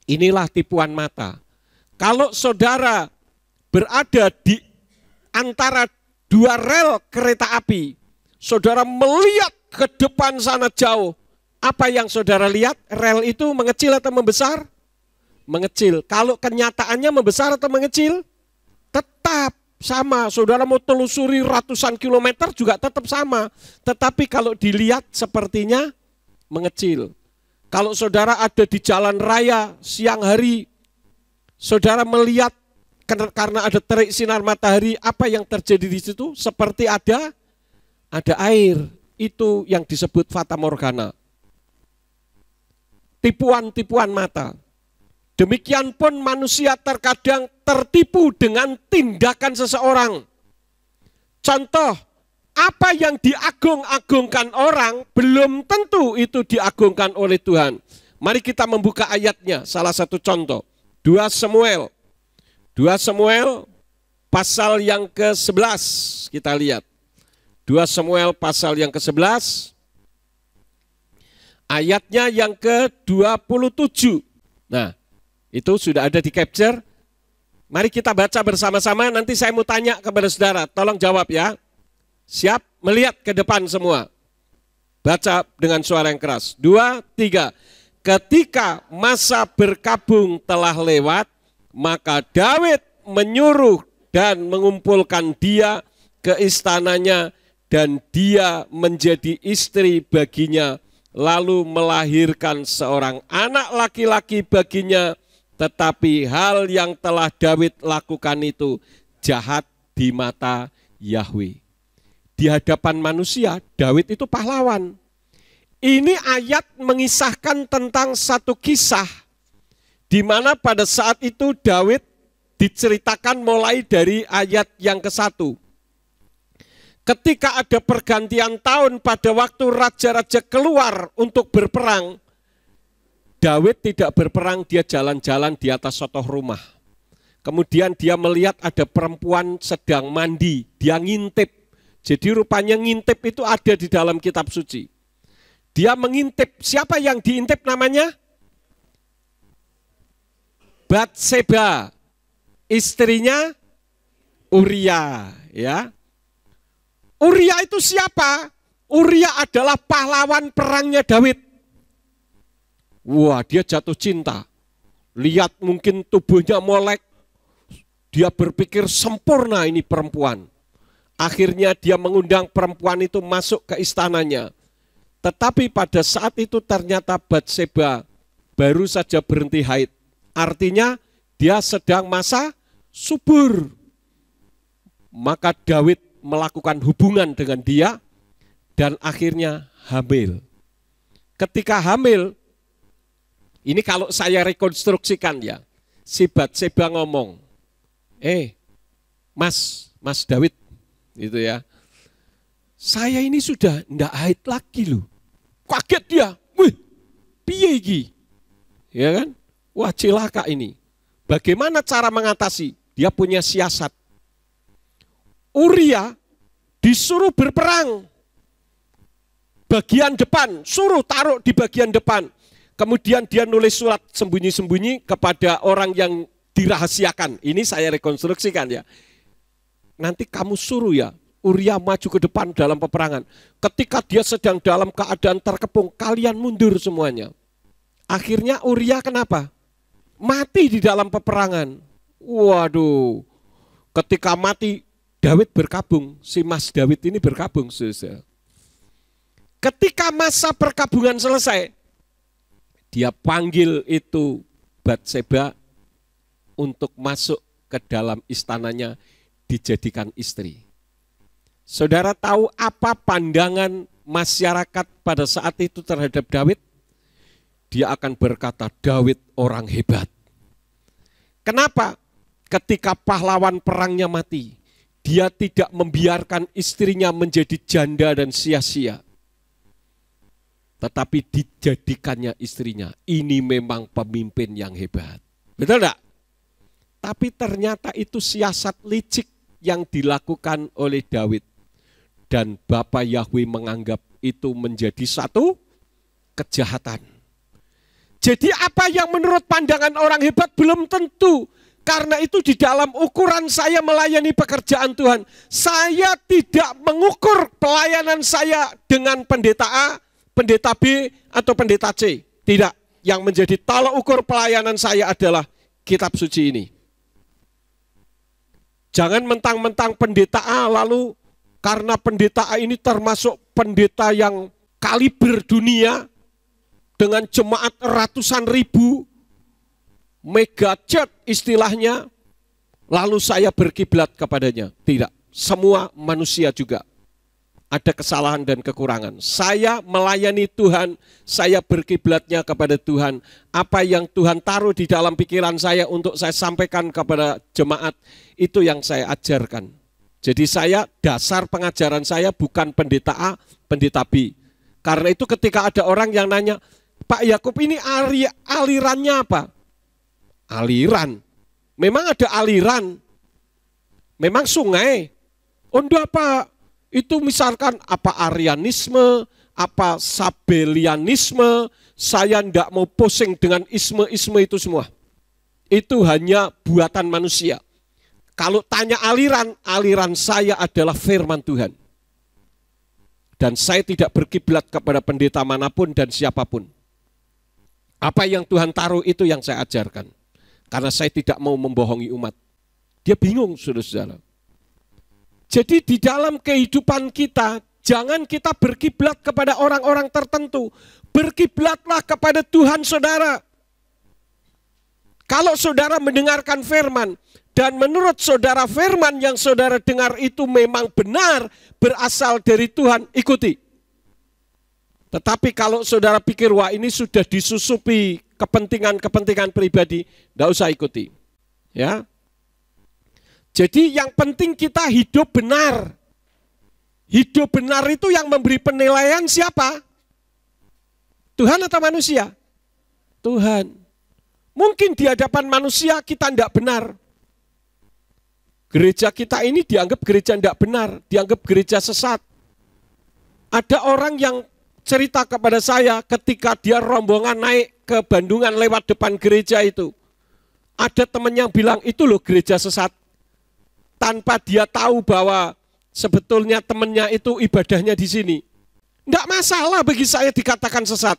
Inilah tipuan mata. Kalau saudara berada di antara dua rel kereta api, saudara melihat ke depan sana jauh, apa yang saudara lihat? Rel itu mengecil atau membesar? Mengecil. Kalau kenyataannya membesar atau mengecil? Tetap sama. Saudara mau telusuri ratusan kilometer juga tetap sama. Tetapi kalau dilihat sepertinya mengecil. Kalau saudara ada di jalan raya siang hari, saudara melihat karena ada terik sinar matahari, apa yang terjadi di situ? Seperti ada air. Itu yang disebut fata morgana. Tipuan-tipuan mata. Demikian pun manusia terkadang tertipu dengan tindakan seseorang. Contoh, apa yang diagung-agungkan orang belum tentu itu diagungkan oleh Tuhan. Mari kita membuka ayatnya, salah satu contoh. 2 Samuel pasal yang ke-11 kita lihat. 2 Samuel pasal yang ke-11 ayatnya yang ke-27. Nah, itu sudah ada di capture. Mari kita baca bersama-sama, nanti saya mau tanya kepada saudara, tolong jawab ya. Siap? Melihat ke depan semua. Baca dengan suara yang keras. 2, 3. Ketika masa berkabung telah lewat, maka Daud menyuruh dan mengumpulkan dia ke istananya, dan dia menjadi istri baginya, lalu melahirkan seorang anak laki-laki baginya. Tetapi hal yang telah Daud lakukan itu jahat di mata Yahweh. Di hadapan manusia, Daud itu pahlawan. Ini ayat mengisahkan tentang satu kisah di mana pada saat itu Daud diceritakan mulai dari ayat yang ke-1. Ketika ada pergantian tahun pada waktu raja-raja keluar untuk berperang, Daud tidak berperang, dia jalan-jalan di atas sotoh rumah. Kemudian dia melihat ada perempuan sedang mandi, dia ngintip. Jadi rupanya ngintip itu ada di dalam kitab suci. Dia mengintip, siapa yang diintip namanya? Batseba, istrinya Uria, ya. Uria itu siapa? Uria adalah pahlawan perangnya Daud. Wah, dia jatuh cinta. Lihat mungkin tubuhnya molek. Dia berpikir sempurna ini perempuan. Akhirnya dia mengundang perempuan itu masuk ke istananya. Tetapi pada saat itu ternyata Batseba baru saja berhenti haid. Artinya dia sedang masa subur. Maka Daud melakukan hubungan dengan dia dan akhirnya hamil. Ketika hamil, ini kalau saya rekonstruksikan ya, si Batseba ngomong, Mas Daud, gitu ya. Saya ini sudah enggak haid lagi loh. Kaget dia. Wih, piye iki? Ya kan? Wah, celaka ini. Bagaimana cara mengatasi? Dia punya siasat. Uria disuruh berperang. Bagian depan, suruh taruh di bagian depan. Kemudian dia nulis surat sembunyi-sembunyi kepada orang yang dirahasiakan. Ini saya rekonstruksikan ya. Nanti kamu suruh ya, Uria maju ke depan dalam peperangan. Ketika dia sedang dalam keadaan terkepung, kalian mundur semuanya. Akhirnya Uria kenapa? Mati di dalam peperangan. Waduh, ketika mati, Daud berkabung. Si Mas Daud ini berkabung. Ketika masa perkabungan selesai, dia panggil itu Batseba untuk masuk ke dalam istananya, dijadikan istri. Saudara tahu apa pandangan masyarakat pada saat itu terhadap Daud? Dia akan berkata, Daud orang hebat. Kenapa? ketika pahlawan perangnya mati, dia tidak membiarkan istrinya menjadi janda dan sia-sia. Tetapi dijadikannya istrinya. Ini memang pemimpin yang hebat. Betul enggak? Tapi ternyata itu siasat licik yang dilakukan oleh Daud. Dan Bapa Yahweh menganggap itu menjadi satu kejahatan. Jadi apa yang menurut pandangan orang hebat belum tentu. Karena itu di dalam ukuran saya melayani pekerjaan Tuhan, saya tidak mengukur pelayanan saya dengan pendeta A, pendeta B, atau pendeta C. Tidak. Yang menjadi tolak ukur pelayanan saya adalah kitab suci ini. Jangan mentang-mentang pendeta A lalu karena pendeta A ini termasuk pendeta yang kaliber dunia dengan jemaat ratusan ribu, mega church istilahnya, lalu saya berkiblat kepadanya. Tidak, semua manusia juga ada kesalahan dan kekurangan. Saya melayani Tuhan, saya berkiblatnya kepada Tuhan. Apa yang Tuhan taruh di dalam pikiran saya untuk saya sampaikan kepada jemaat, itu yang saya ajarkan. Jadi dasar pengajaran saya bukan pendeta A, pendeta B. Karena itu ketika ada orang yang nanya, Pak Yakub ini alirannya apa? Aliran. Memang ada aliran. Memang sungai. Oh enggak Pak. Itu misalkan apa Arianisme, apa Sabelianisme, saya enggak mau pusing dengan isme-isme itu semua. Itu hanya buatan manusia. Kalau tanya aliran, aliran saya adalah firman Tuhan. Dan saya tidak berkiblat kepada pendeta manapun dan siapapun. Apa yang Tuhan taruh itu yang saya ajarkan. Karena saya tidak mau membohongi umat. Dia bingung, saudara-saudara. Jadi di dalam kehidupan kita, jangan kita berkiblat kepada orang-orang tertentu. Berkiblatlah kepada Tuhan saudara. Kalau saudara mendengarkan firman, dan menurut saudara firman yang saudara dengar itu memang benar, berasal dari Tuhan, ikuti. Tetapi kalau saudara pikir, wah ini sudah disusupi kepentingan-kepentingan pribadi, tidak usah ikuti. Ya. Jadi yang penting kita hidup benar. Hidup benar itu yang memberi penilaian siapa? Tuhan atau manusia? Tuhan. Mungkin di hadapan manusia kita tidak benar. Gereja kita ini dianggap gereja tidak benar, dianggap gereja sesat. Ada orang yang cerita kepada saya ketika dia rombongan naik ke Bandungan lewat depan gereja itu. Ada teman yang bilang, itu loh gereja sesat. Tanpa dia tahu bahwa sebetulnya temannya itu ibadahnya di sini. Tidak masalah bagi saya dikatakan sesat.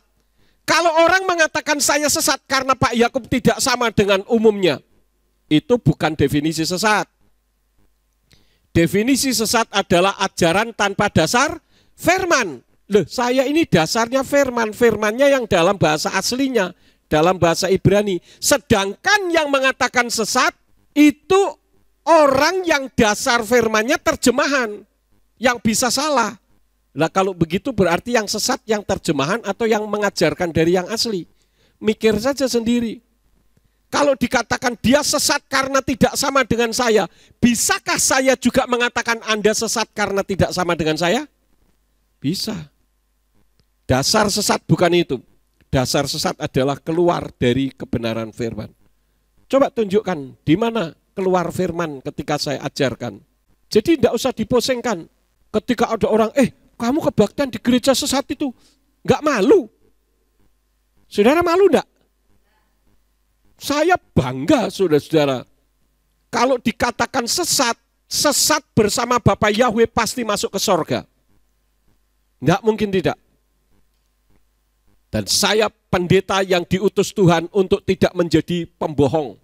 Kalau orang mengatakan saya sesat karena Pak Yakub tidak sama dengan umumnya, itu bukan definisi sesat. Definisi sesat adalah ajaran tanpa dasar firman. Loh, saya ini dasarnya firman, firmannya yang dalam bahasa aslinya, dalam bahasa Ibrani. Sedangkan yang mengatakan sesat itu orang yang dasar firmannya terjemahan, yang bisa salah. Nah kalau begitu berarti yang sesat yang terjemahan atau yang mengajarkan dari yang asli. Mikir saja sendiri. Kalau dikatakan dia sesat karena tidak sama dengan saya, bisakah saya juga mengatakan Anda sesat karena tidak sama dengan saya? Bisa. Dasar sesat bukan itu. Dasar sesat adalah keluar dari kebenaran firman. Coba tunjukkan di mana keluar firman ketika saya ajarkan. Jadi tidak usah dipusingkan. Ketika ada orang, kamu kebaktian di gereja sesat itu, enggak malu. Saudara malu enggak? Saya bangga saudara-saudara. Kalau dikatakan sesat, sesat bersama Bapak Yahweh pasti masuk ke sorga. Enggak mungkin tidak. Dan saya pendeta yang diutus Tuhan untuk tidak menjadi pembohong.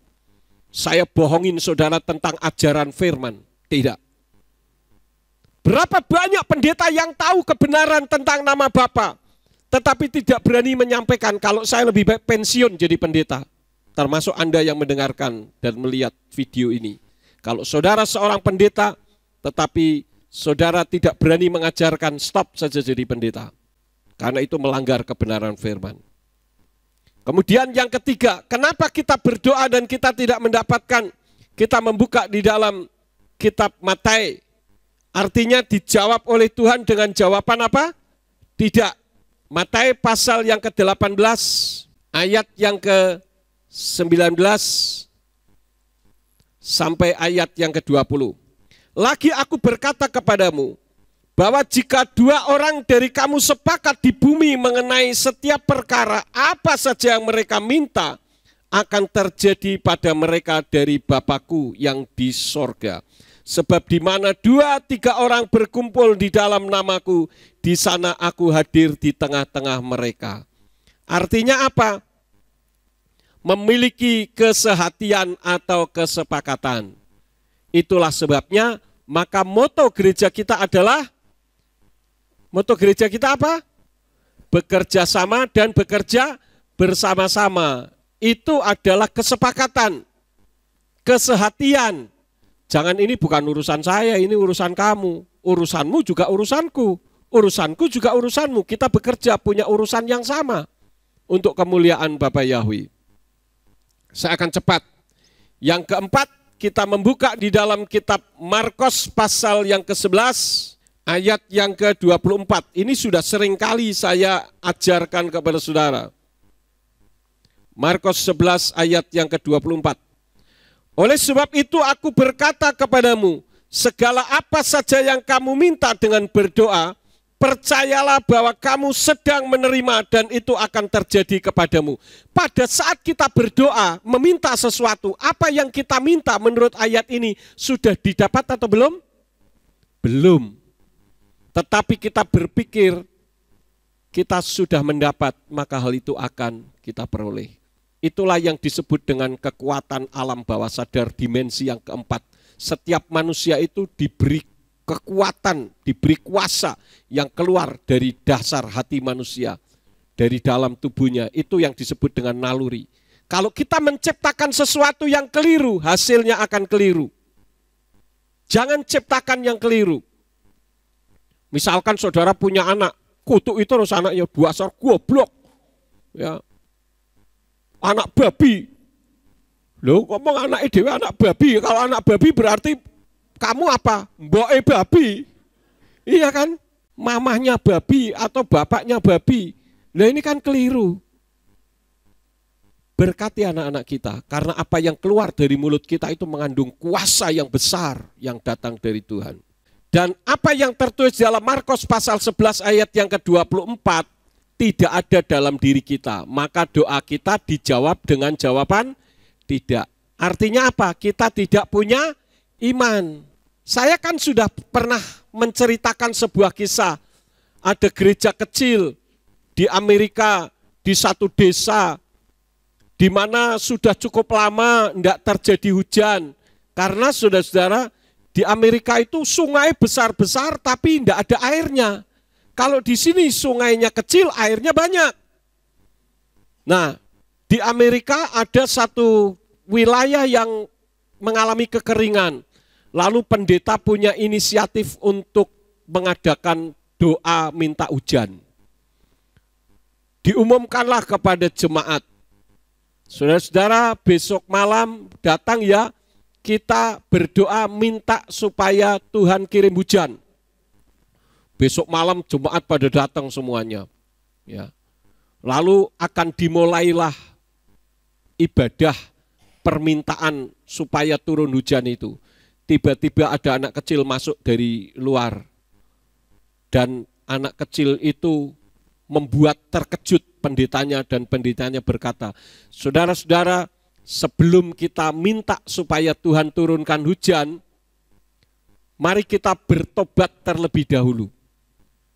Saya bohongin saudara tentang ajaran firman. Tidak. Berapa banyak pendeta yang tahu kebenaran tentang nama Bapa, tetapi tidak berani menyampaikan. Kalau saya lebih baik pensiun jadi pendeta. Termasuk Anda yang mendengarkan dan melihat video ini. Kalau saudara seorang pendeta, tetapi saudara tidak berani mengajarkan, stop saja jadi pendeta. Karena itu melanggar kebenaran firman. Kemudian yang ketiga, kenapa kita berdoa dan kita tidak mendapatkan? kita membuka di dalam kitab Matius. Artinya dijawab oleh Tuhan dengan jawaban apa? Tidak. Matius pasal yang ke-18 ayat yang ke-19 sampai ayat yang ke-20. Lagi aku berkata kepadamu, bahwa jika dua orang dari kamu sepakat di bumi mengenai setiap perkara, apa saja yang mereka minta, akan terjadi pada mereka dari Bapa-Ku yang di sorga. Sebab di mana 2-3 orang berkumpul di dalam nama-Ku, di sana Aku hadir di tengah-tengah mereka. Artinya apa? Memiliki kesehatian atau kesepakatan. Itulah sebabnya, maka moto gereja kita adalah, moto gereja kita apa? Bekerja sama dan bekerja bersama-sama. Itu adalah kesepakatan, kesehatian. Jangan ini bukan urusan saya, ini urusan kamu. Urusanmu juga urusanku. Urusanku juga urusanmu. Kita bekerja punya urusan yang sama untuk kemuliaan Bapa Yahweh. Saya akan cepat. Yang keempat, kita membuka di dalam kitab Markus pasal yang ke-11. Ayat yang ke-24, ini sudah sering kali saya ajarkan kepada saudara. Markus 11 ayat yang ke-24. Oleh sebab itu aku berkata kepadamu, segala apa saja yang kamu minta dengan berdoa, percayalah bahwa kamu sedang menerima dan itu akan terjadi kepadamu. Pada saat kita berdoa, meminta sesuatu, apa yang kita minta menurut ayat ini sudah didapat atau belum? Belum. Tetapi kita berpikir kita sudah mendapat, maka hal itu akan kita peroleh. Itulah yang disebut dengan kekuatan alam bawah sadar dimensi yang keempat. Setiap manusia itu diberi kekuatan, diberi kuasa yang keluar dari dasar hati manusia, dari dalam tubuhnya. Itu yang disebut dengan naluri. Kalau kita menciptakan sesuatu yang keliru, hasilnya akan keliru. Jangan ciptakan yang keliru. Misalkan saudara punya anak, kutuk itu harus anaknya dasar goblok. Ya. Anak babi. Loh, ngomong anak dewe anak babi. Kalau anak babi berarti kamu apa? Mboke babi. Iya kan? Mamahnya babi atau bapaknya babi. Nah ini kan keliru. Berkati anak-anak kita, karena apa yang keluar dari mulut kita itu mengandung kuasa yang besar yang datang dari Tuhan. Dan apa yang tertulis dalam Markus pasal 11 ayat yang ke-24 tidak ada dalam diri kita. Maka doa kita dijawab dengan jawaban tidak. Artinya apa? Kita tidak punya iman. Saya kan sudah pernah menceritakan sebuah kisah. Ada gereja kecil di Amerika, di satu desa, di mana sudah cukup lama tidak terjadi hujan. Karena saudara-saudara, di Amerika itu sungai besar-besar tapi tidak ada airnya. Kalau di sini sungainya kecil, airnya banyak. Nah, di Amerika ada satu wilayah yang mengalami kekeringan. Lalu pendeta punya inisiatif untuk mengadakan doa minta hujan. Diumumkanlah kepada jemaat. Saudara-saudara, besok malam datang ya, kita berdoa minta supaya Tuhan kirim hujan. Besok malam jemaat pada datang semuanya. Ya. Lalu akan dimulailah ibadah permintaan supaya turun hujan itu. Tiba-tiba ada anak kecil masuk dari luar. Dan anak kecil itu membuat terkejut pendetanya dan pendetanya berkata, saudara-saudara, sebelum kita minta supaya Tuhan turunkan hujan, mari kita bertobat terlebih dahulu.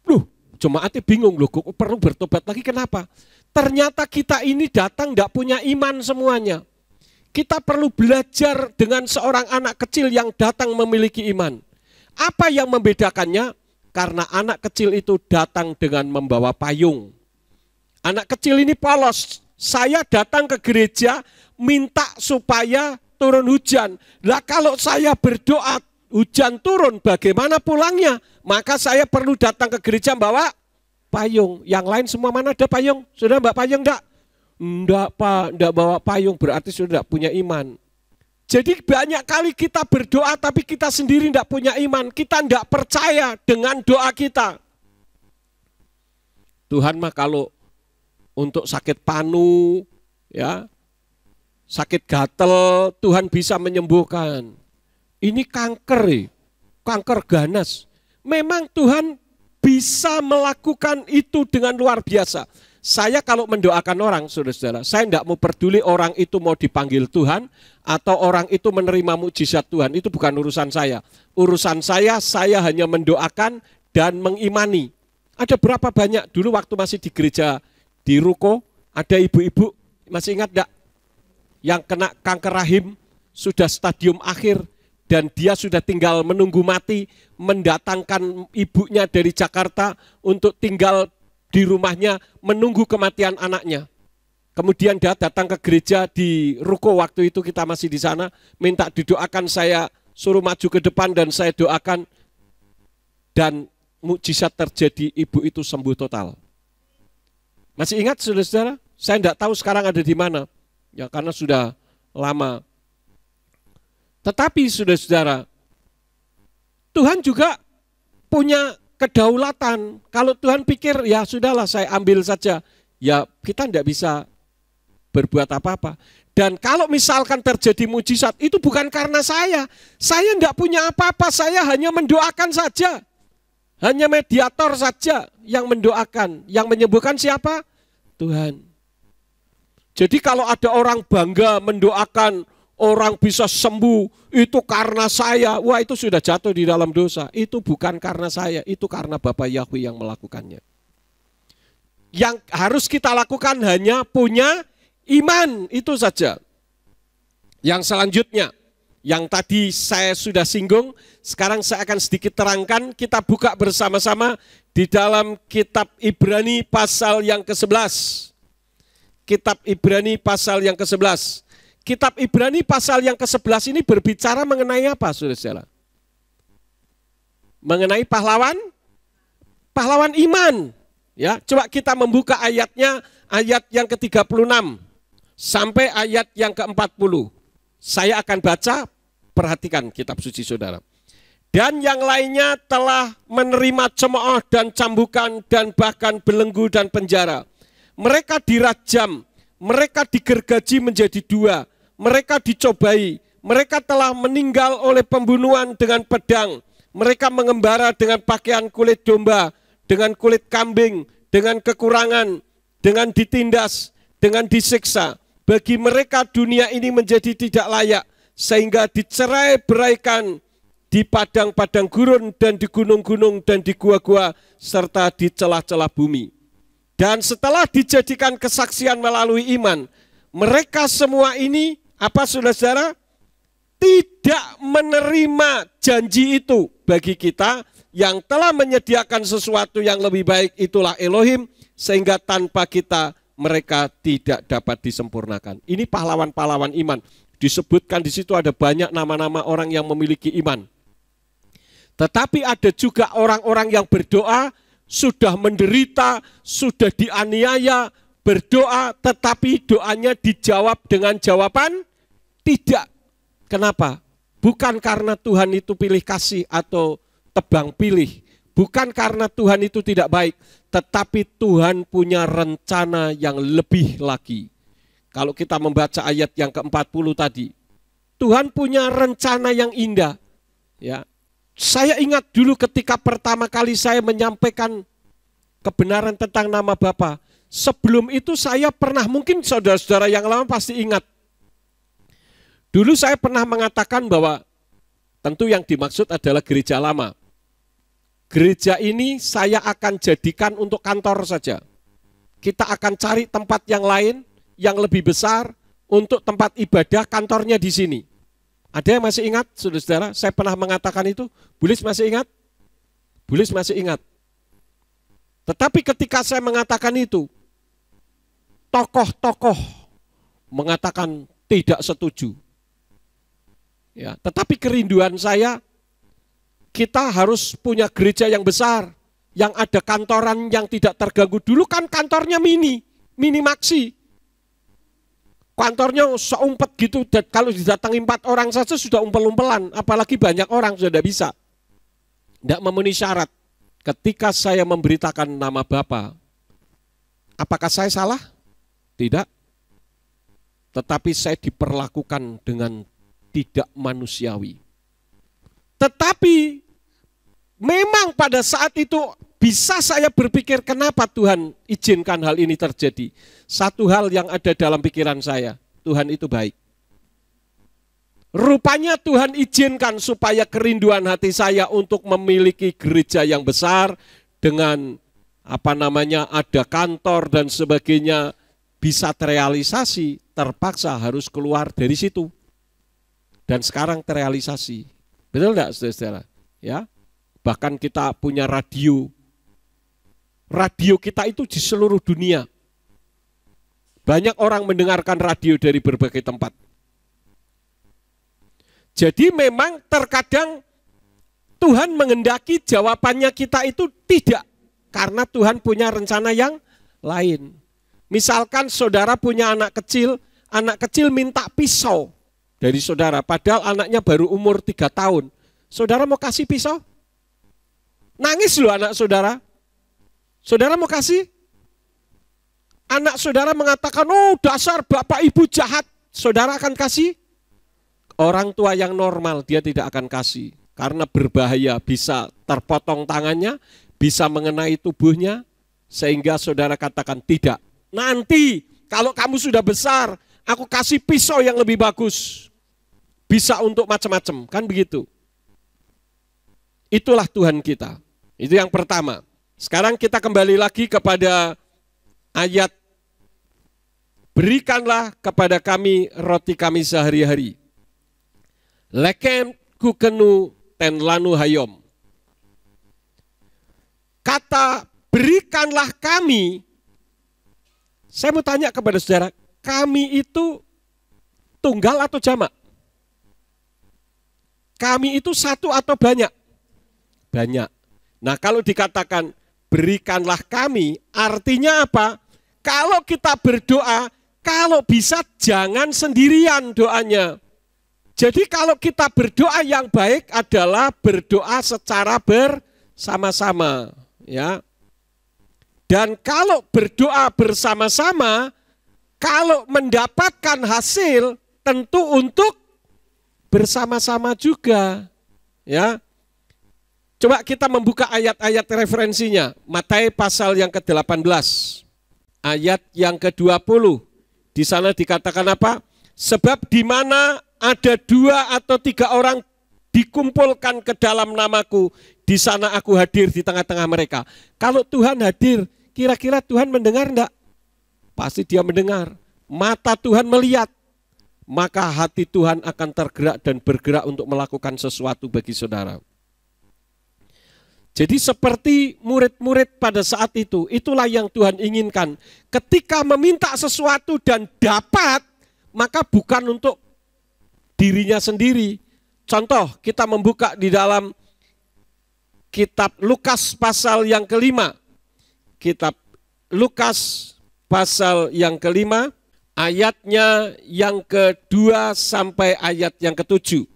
Loh, jemaatnya bingung loh, kok perlu bertobat lagi, kenapa? Ternyata kita ini datang tidak punya iman semuanya. Kita perlu belajar dengan seorang anak kecil yang datang memiliki iman. Apa yang membedakannya? Karena anak kecil itu datang dengan membawa payung. Anak kecil ini polos. Saya datang ke gereja minta supaya turun hujan. Lah kalau saya berdoa hujan turun, bagaimana pulangnya? Maka saya perlu datang ke gereja bawa payung. Yang lain semua mana ada payung? Sudah mbak payung enggak? Enggak Pak, enggak bawa payung, berarti sudah enggak punya iman. Jadi banyak kali kita berdoa tapi kita sendiri tidak punya iman. Kita tidak percaya dengan doa kita. Tuhan mah kalau untuk sakit panu, ya, sakit gatel, Tuhan bisa menyembuhkan. Ini kanker, kanker ganas. Memang Tuhan bisa melakukan itu dengan luar biasa. Saya kalau mendoakan orang, saudara-saudara, saya tidak mau peduli orang itu mau dipanggil Tuhan atau orang itu menerima mukjizat Tuhan. Itu bukan urusan saya. Urusan saya hanya mendoakan dan mengimani. Ada berapa banyak dulu waktu masih di gereja di Ruko, ada ibu-ibu, masih ingat enggak? Yang kena kanker rahim, sudah stadium akhir, dan dia sudah tinggal menunggu mati, mendatangkan ibunya dari Jakarta untuk tinggal di rumahnya menunggu kematian anaknya. Kemudian dia datang ke gereja di Ruko waktu itu kita masih di sana, minta didoakan, saya suruh maju ke depan dan saya doakan. Dan mukjizat terjadi, ibu itu sembuh total. Masih ingat saudara-saudara? Saya tidak tahu sekarang ada di mana. Ya karena sudah lama. Tetapi saudara-saudara, Tuhan juga punya kedaulatan. Kalau Tuhan pikir ya sudahlah saya ambil saja, ya kita tidak bisa berbuat apa-apa. Dan kalau misalkan terjadi mujizat itu bukan karena saya tidak punya apa-apa, saya hanya mendoakan saja. Hanya mediator saja yang mendoakan, yang menyembuhkan siapa? Tuhan. Jadi kalau ada orang bangga mendoakan orang bisa sembuh, itu karena saya. Wah itu sudah jatuh di dalam dosa. Itu bukan karena saya, itu karena Bapa Yahweh yang melakukannya. Yang harus kita lakukan hanya punya iman, itu saja. Yang selanjutnya, yang tadi saya sudah singgung, sekarang saya akan sedikit terangkan. Kita buka bersama-sama di dalam kitab Ibrani pasal yang ke-11. Kitab Ibrani pasal yang ke-11. Kitab Ibrani pasal yang ke-11 ini berbicara mengenai apa, saudara-saudara? Mengenai pahlawan? Pahlawan iman. Ya, coba kita membuka ayatnya, ayat yang ke-36 sampai ayat yang ke-40. Saya akan baca, perhatikan kitab suci saudara. Dan yang lainnya telah menerima cemooh dan cambukan dan bahkan belenggu dan penjara. Mereka dirajam, mereka digergaji menjadi dua, mereka dicobai, mereka telah meninggal oleh pembunuhan dengan pedang, mereka mengembara dengan pakaian kulit domba, dengan kulit kambing, dengan kekurangan, dengan ditindas, dengan disiksa. Bagi mereka dunia ini menjadi tidak layak, sehingga dicerai-beraikan di padang-padang gurun dan di gunung-gunung dan di gua-gua serta di celah-celah bumi. Dan setelah dijadikan kesaksian melalui iman, mereka semua ini, apa saudara-saudara? Tidak menerima janji itu bagi kita yang telah menyediakan sesuatu yang lebih baik, itulah Elohim, sehingga tanpa kita mereka tidak dapat disempurnakan. Ini pahlawan-pahlawan iman. Disebutkan di situ ada banyak nama-nama orang yang memiliki iman. Tetapi ada juga orang-orang yang berdoa, sudah menderita, sudah dianiaya, berdoa, tetapi doanya dijawab dengan jawaban tidak. Kenapa? Bukan karena Tuhan itu pilih kasih atau tebang pilih. Bukan karena Tuhan itu tidak baik, tetapi Tuhan punya rencana yang lebih lagi. Kalau kita membaca ayat yang ke-40 tadi, Tuhan punya rencana yang indah. Ya, saya ingat dulu ketika pertama kali saya menyampaikan kebenaran tentang nama Bapa. Sebelum itu saya pernah, mungkin saudara-saudara yang lama pasti ingat. Dulu saya pernah mengatakan bahwa tentu yang dimaksud adalah gereja lama. Gereja ini saya akan jadikan untuk kantor saja. Kita akan cari tempat yang lain, yang lebih besar, untuk tempat ibadah, kantornya di sini. Ada yang masih ingat, saudara-saudara? Saya pernah mengatakan itu. Bulis masih ingat? Bulis masih ingat. Tetapi ketika saya mengatakan itu, tokoh-tokoh mengatakan tidak setuju. Ya, tetapi kerinduan saya, kita harus punya gereja yang besar, yang ada kantoran yang tidak terganggu. Dulu kan kantornya mini maxi. kantornya seumpet gitu, dan kalau didatangi 4 orang saja sudah umpel-umpelan, apalagi banyak orang sudah tidak bisa. Tidak memenuhi syarat. Ketika saya memberitakan nama Bapa, apakah saya salah? Tidak. Tetapi saya diperlakukan dengan tidak manusiawi. Tetapi memang pada saat itu bisa saya berpikir kenapa Tuhan izinkan hal ini terjadi. Satu hal yang ada dalam pikiran saya, Tuhan itu baik. Rupanya Tuhan izinkan supaya kerinduan hati saya untuk memiliki gereja yang besar dengan ada kantor dan sebagainya bisa terrealisasi, terpaksa harus keluar dari situ. Dan sekarang terrealisasi. Betul enggak saudara-saudara? Ya. Bahkan kita punya radio. Radio kita itu di seluruh dunia. Banyak orang mendengarkan radio dari berbagai tempat. Jadi memang terkadang Tuhan menghendaki jawabannya kita itu tidak. Karena Tuhan punya rencana yang lain. Misalkan saudara punya anak kecil minta pisau dari saudara. Padahal anaknya baru umur 3 tahun. Saudara mau kasih pisau? Nangis loh anak saudara. Saudara mau kasih? Anak saudara mengatakan, oh dasar bapak ibu jahat. Saudara akan kasih? Orang tua yang normal dia tidak akan kasih. Karena berbahaya, bisa terpotong tangannya, bisa mengenai tubuhnya. Sehingga saudara katakan tidak. Nanti kalau kamu sudah besar, aku kasih pisau yang lebih bagus. Bisa untuk macam-macam, kan begitu. Itulah Tuhan kita. Itu yang pertama. Sekarang kita kembali lagi kepada ayat, berikanlah kepada kami roti kami sehari-hari. Lekem kukenu ten lanu hayom. Kata berikanlah kami, saya mau tanya kepada saudara, kami itu tunggal atau jamak? Kami itu satu atau banyak? Banyak. Nah kalau dikatakan berikanlah kami, artinya apa? Kalau kita berdoa, kalau bisa jangan sendirian doanya. Jadi kalau kita berdoa yang baik adalah berdoa secara bersama-sama, ya. Dan kalau berdoa bersama-sama, kalau mendapatkan hasil tentu untuk bersama-sama juga, ya. Coba kita membuka ayat-ayat referensinya. Matius pasal yang ke-18, ayat yang ke-20. Di sana dikatakan apa? Sebab di mana ada 2 atau 3 orang dikumpulkan ke dalam namaku, di sana aku hadir di tengah-tengah mereka. Kalau Tuhan hadir, kira-kira Tuhan mendengar enggak? Pasti dia mendengar. Mata Tuhan melihat. Maka hati Tuhan akan tergerak dan bergerak untuk melakukan sesuatu bagi saudara. Jadi seperti murid-murid pada saat itu, itulah yang Tuhan inginkan. Ketika meminta sesuatu dan dapat, maka bukan untuk dirinya sendiri. Contoh, kita membuka di dalam kitab Lukas pasal yang ke-5. Kitab Lukas pasal yang ke-5, ayatnya yang ke-2 sampai ayat yang ke-7.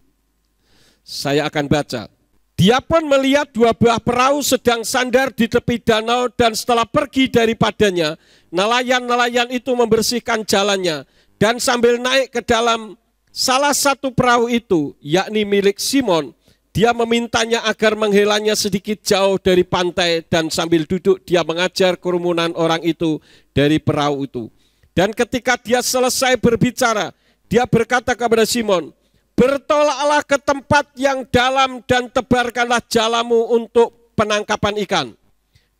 Saya akan baca. Dia pun melihat 2 buah perahu sedang sandar di tepi danau, dan setelah pergi daripadanya, nelayan-nelayan itu membersihkan jalannya. Dan sambil naik ke dalam salah satu perahu itu, yakni milik Simon, dia memintanya agar menghelanya sedikit jauh dari pantai, dan sambil duduk dia mengajar kerumunan orang itu dari perahu itu. Dan ketika dia selesai berbicara, dia berkata kepada Simon, bertolaklah ke tempat yang dalam dan tebarkanlah jalamu untuk penangkapan ikan.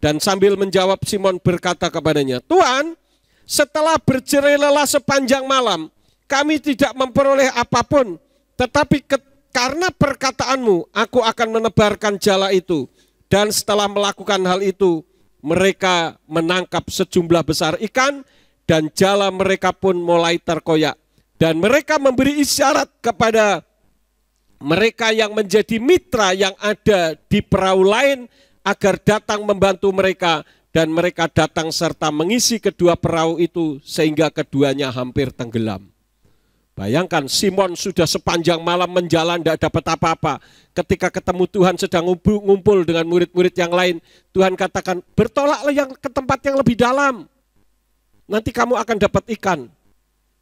Dan sambil menjawab, Simon berkata kepadanya, Tuhan, setelah berjerai lelah sepanjang malam, kami tidak memperoleh apapun, tetapi karena perkataanmu, aku akan menebarkan jala itu. Dan setelah melakukan hal itu, mereka menangkap sejumlah besar ikan, dan jala mereka pun mulai terkoyak. Dan mereka memberi isyarat kepada mereka yang menjadi mitra yang ada di perahu lain agar datang membantu mereka, dan mereka datang serta mengisi kedua perahu itu sehingga keduanya hampir tenggelam. Bayangkan Simon sudah sepanjang malam menjalan tidak dapat apa-apa. Ketika ketemu Tuhan sedang ngumpul dengan murid-murid yang lain, Tuhan katakan, bertolaklah yang ke tempat yang lebih dalam. Nanti kamu akan dapat ikan.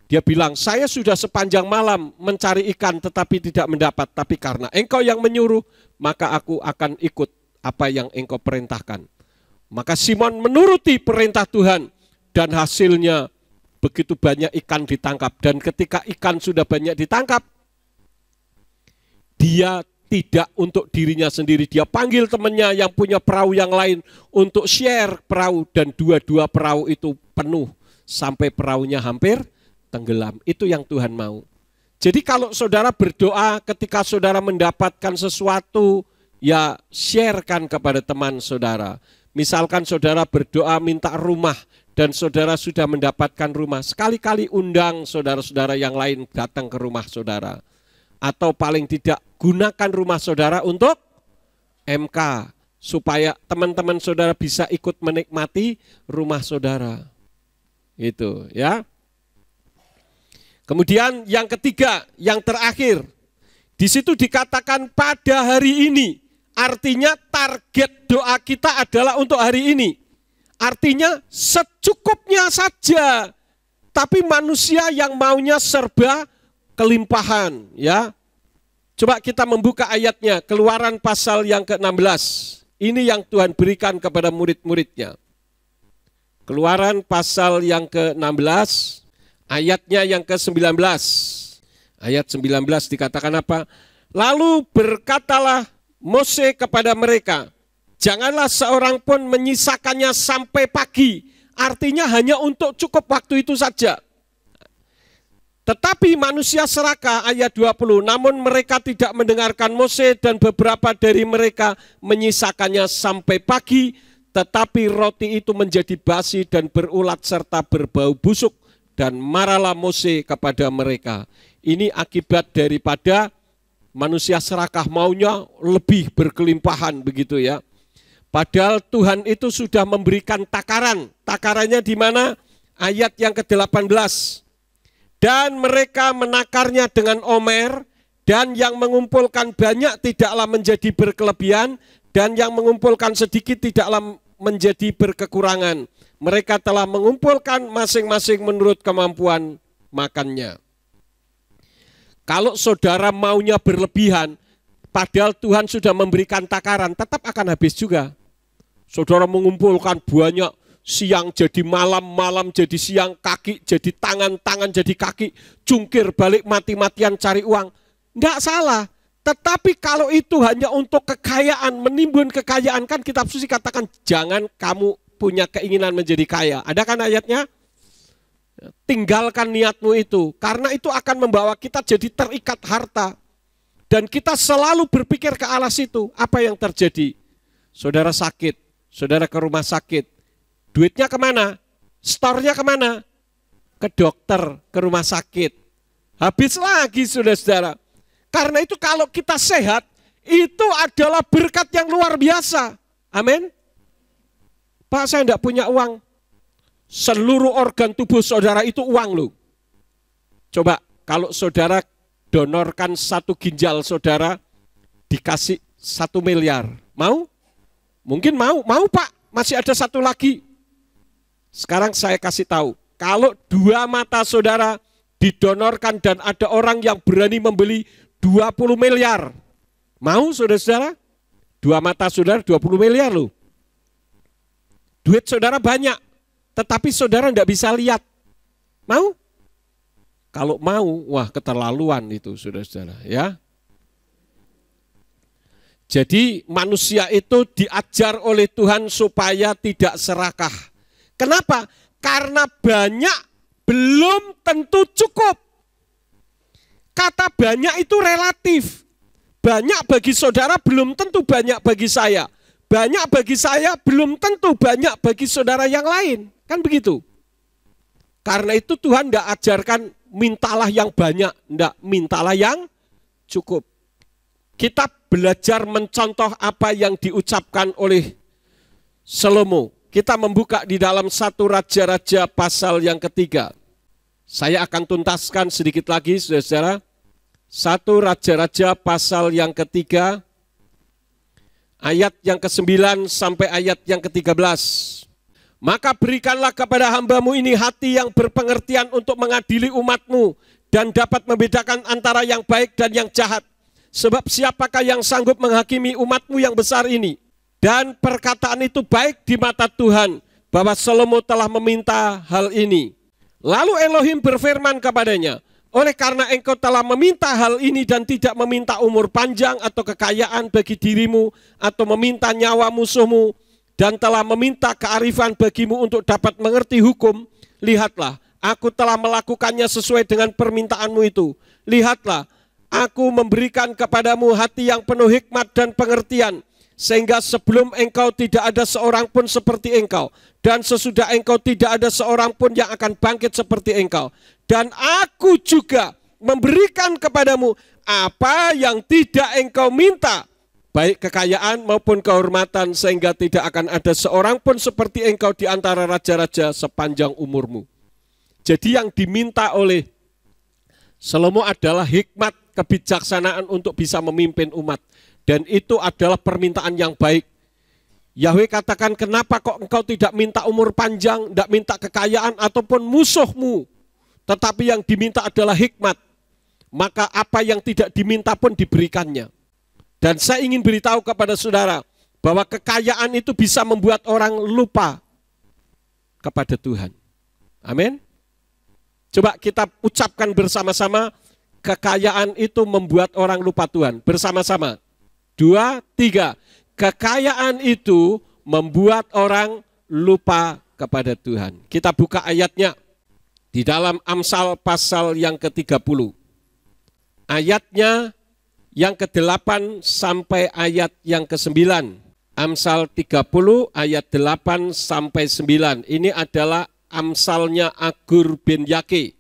Dia bilang, saya sudah sepanjang malam mencari ikan tetapi tidak mendapat. Tapi karena engkau yang menyuruh, maka aku akan ikut apa yang engkau perintahkan. Maka Simon menuruti perintah Tuhan dan hasilnya begitu banyak ikan ditangkap. Dan ketika ikan sudah banyak ditangkap, dia tidak untuk dirinya sendiri. Dia panggil temannya yang punya perahu yang lain untuk share perahu. Dan dua-dua perahu itu penuh sampai perahunya hampir tenggelam. Itu yang Tuhan mau. Jadi kalau saudara berdoa ketika saudara mendapatkan sesuatu, ya sharekan kepada teman saudara. Misalkan saudara berdoa minta rumah, dan saudara sudah mendapatkan rumah, sekali-kali undang saudara-saudara yang lain datang ke rumah saudara. Atau paling tidak gunakan rumah saudara untuk MK, supaya teman-teman saudara bisa ikut menikmati rumah saudara. Itu ya. Kemudian yang ketiga, yang terakhir, di situ dikatakan pada hari ini, artinya target doa kita adalah untuk hari ini. Artinya secukupnya saja. Tapi manusia yang maunya serba kelimpahan, ya. Coba kita membuka ayatnya, Keluaran pasal yang ke-16. Ini yang Tuhan berikan kepada murid-muridnya. Keluaran pasal yang ke-16, ayatnya yang ke-19. Ayat 19 dikatakan apa? Lalu berkatalah Mose kepada mereka, janganlah seorang pun menyisakannya sampai pagi. Artinya hanya untuk cukup waktu itu saja. Tetapi manusia serakah, ayat 20, namun mereka tidak mendengarkan Mose dan beberapa dari mereka menyisakannya sampai pagi. Tetapi roti itu menjadi basi dan berulat serta berbau busuk. Dan marahlah Mose kepada mereka. Ini akibat daripada manusia serakah maunya lebih berkelimpahan begitu ya. Padahal Tuhan itu sudah memberikan takaran. Takarannya di mana? Ayat yang ke-18. Dan mereka menakarnya dengan omer, dan yang mengumpulkan banyak tidaklah menjadi berkelebihan, dan yang mengumpulkan sedikit tidaklah menjadi berkekurangan. Mereka telah mengumpulkan masing-masing menurut kemampuan makannya. Kalau saudara maunya berlebihan, padahal Tuhan sudah memberikan takaran, tetap akan habis juga. Saudara mengumpulkan banyak, siang jadi malam, malam jadi siang, kaki jadi tangan, tangan jadi kaki, jungkir balik mati-matian cari uang. Tidak salah, tetapi kalau itu hanya untuk kekayaan, menimbun kekayaan, kan kitab suci katakan jangan kamu punya keinginan menjadi kaya. Ada kan ayatnya? Tinggalkan niatmu itu, karena itu akan membawa kita jadi terikat harta. Dan kita selalu berpikir ke arah situ. Apa yang terjadi? Saudara sakit, saudara ke rumah sakit. Duitnya kemana? Store-nya kemana? Ke dokter, ke rumah sakit. Habis lagi saudara-saudara. Karena itu kalau kita sehat, itu adalah berkat yang luar biasa. Amin. Pak, saya tidak punya uang. Seluruh organ tubuh saudara itu uang loh. Coba kalau saudara donorkan satu ginjal saudara, dikasih 1 miliar. Mau? Mungkin mau. Mau Pak, masih ada satu lagi. Sekarang saya kasih tahu. Kalau 2 mata saudara didonorkan dan ada orang yang berani membeli 20 miliar. Mau saudara-saudara? 2 mata saudara 20 miliar loh. Duit saudara banyak. Tetapi saudara tidak bisa lihat. Mau? Kalau mau, wah keterlaluan itu saudara-saudara ya. Jadi manusia itu diajar oleh Tuhan supaya tidak serakah. Kenapa? Karena banyak belum tentu cukup. Kata banyak itu relatif. Banyak bagi saudara belum tentu banyak bagi saya. Banyak bagi saya belum tentu banyak bagi saudara yang lain. Kan begitu. Karena itu Tuhan tidak ajarkan mintalah yang banyak. Tidak, mintalah yang cukup. Kita belajar mencontoh apa yang diucapkan oleh Salomo. Kita membuka di dalam 1 Raja-Raja pasal yang ketiga. Saya akan tuntaskan sedikit lagi, saudara-saudara. 1 Raja-Raja pasal yang ketiga, ayat yang ke-9 sampai ayat yang ke-13. Maka berikanlah kepada hambamu ini hati yang berpengertian untuk mengadili umatmu dan dapat membedakan antara yang baik dan yang jahat. Sebab siapakah yang sanggup menghakimi umatmu yang besar ini? Dan perkataan itu baik di mata Tuhan, bahwa Salomo telah meminta hal ini. Lalu Elohim berfirman kepadanya, oleh karena engkau telah meminta hal ini dan tidak meminta umur panjang atau kekayaan bagi dirimu, atau meminta nyawa musuhmu, dan telah meminta kearifan bagimu untuk dapat mengerti hukum, lihatlah, aku telah melakukannya sesuai dengan permintaanmu itu. Lihatlah, aku memberikan kepadamu hati yang penuh hikmat dan pengertian, sehingga sebelum engkau tidak ada seorang pun seperti engkau, dan sesudah engkau tidak ada seorang pun yang akan bangkit seperti engkau. Dan aku juga memberikan kepadamu apa yang tidak engkau minta, baik kekayaan maupun kehormatan, sehingga tidak akan ada seorang pun seperti engkau di antara raja-raja sepanjang umurmu. Jadi yang diminta oleh Salomo adalah hikmat, kebijaksanaan untuk bisa memimpin umat. Dan itu adalah permintaan yang baik. Yahweh katakan, kenapa kok engkau tidak minta umur panjang, tidak minta kekayaan ataupun musuhmu, tetapi yang diminta adalah hikmat. Maka apa yang tidak diminta pun diberikannya. Dan saya ingin beritahu kepada saudara bahwa kekayaan itu bisa membuat orang lupa kepada Tuhan. Amin. Coba kita ucapkan bersama-sama, kekayaan itu membuat orang lupa Tuhan. Bersama-sama. 2, 3. Kekayaan itu membuat orang lupa kepada Tuhan. Kita buka ayatnya di dalam Amsal pasal yang ke-30. Ayatnya yang ke-8 sampai ayat yang ke-9. Amsal 30 ayat 8 sampai 9. Ini adalah Amsalnya Agur bin Yake.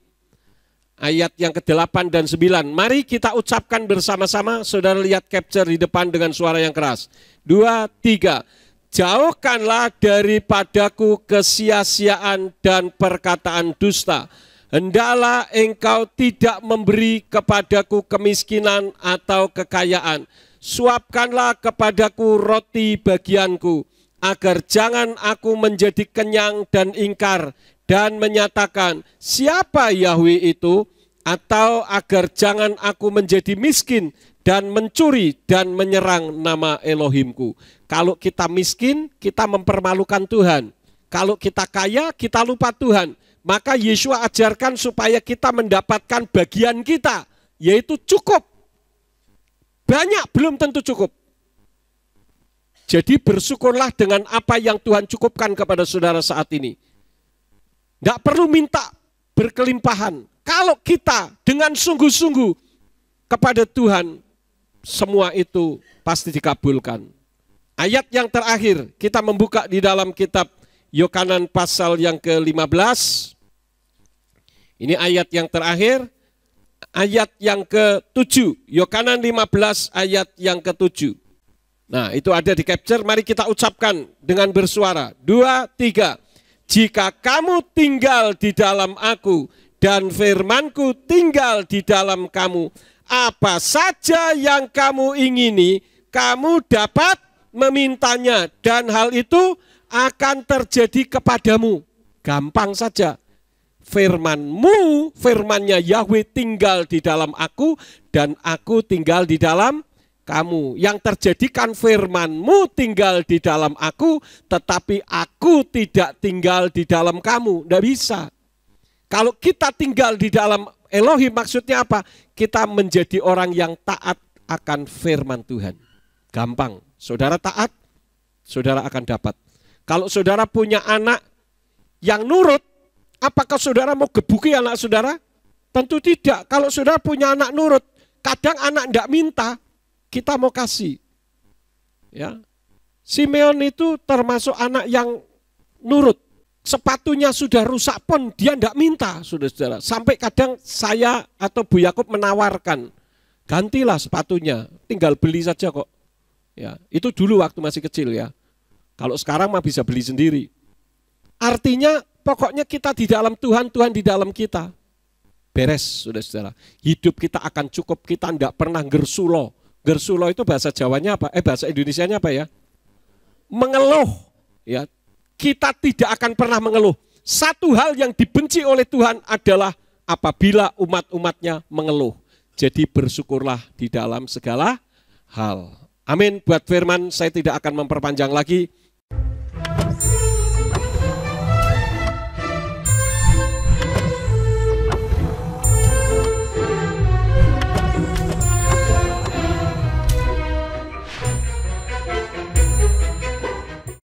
Ayat yang ke-8 dan 9. Mari kita ucapkan bersama-sama. Saudara lihat capture di depan dengan suara yang keras. 2, 3. Jauhkanlah daripadaku kesia-siaan dan perkataan dusta. Hendaklah engkau tidak memberi kepadaku kemiskinan atau kekayaan. Suapkanlah kepadaku roti bagianku, agar jangan aku menjadi kenyang dan ingkar, dan menyatakan, siapa Yahweh itu? Atau agar jangan aku menjadi miskin dan mencuri dan menyerang nama Elohimku. Kalau kita miskin, kita mempermalukan Tuhan. Kalau kita kaya, kita lupa Tuhan. Maka Yesus ajarkan supaya kita mendapatkan bagian kita, yaitu cukup. Banyak belum tentu cukup. Jadi bersyukurlah dengan apa yang Tuhan cukupkan kepada saudara saat ini. Tidak perlu minta berkelimpahan. Kalau kita dengan sungguh-sungguh kepada Tuhan, semua itu pasti dikabulkan. Ayat yang terakhir, kita membuka di dalam kitab Yohanan pasal yang ke-15. Ini ayat yang terakhir, ayat yang ke-7. Yohanan 15 ayat yang ke-7. Nah, itu ada di capture, mari kita ucapkan dengan bersuara. 2, 3. Jika kamu tinggal di dalam aku, dan firmanku tinggal di dalam kamu, apa saja yang kamu ingini, kamu dapat memintanya, dan hal itu akan terjadi kepadamu. Gampang saja. Firmanmu, firmannya Yahweh tinggal di dalam aku, dan aku tinggal di dalam kamu. Yang terjadi kan firmanmu tinggal di dalam aku, tetapi aku tidak tinggal di dalam kamu. Tidak bisa. Kalau kita tinggal di dalam Elohim, maksudnya apa? Kita menjadi orang yang taat akan firman Tuhan. Gampang. Saudara taat, saudara akan dapat. Kalau saudara punya anak yang nurut, apakah saudara mau gebuki anak saudara? Tentu tidak. Kalau saudara punya anak nurut, kadang anak tidak minta, kita mau kasih. Ya. Simeon itu termasuk anak yang nurut. Sepatunya sudah rusak pun dia tidak minta, saudara-saudara. Sampai kadang saya atau Bu Yakub menawarkan, gantilah sepatunya, tinggal beli saja kok. Ya, itu dulu waktu masih kecil ya. Kalau sekarang mah bisa beli sendiri. Artinya pokoknya kita di dalam Tuhan, Tuhan di dalam kita. beres, saudara-saudara. Hidup kita akan cukup, kita tidak pernah gersulo. Gersulo itu bahasa Jawanya apa? Bahasa Indonesianya apa ya? Mengeluh. Ya, kita tidak akan pernah mengeluh. Satu hal yang dibenci oleh Tuhan adalah apabila umat-umatnya mengeluh. Jadi bersyukurlah di dalam segala hal. Amin. Buat firman saya tidak akan memperpanjang lagi.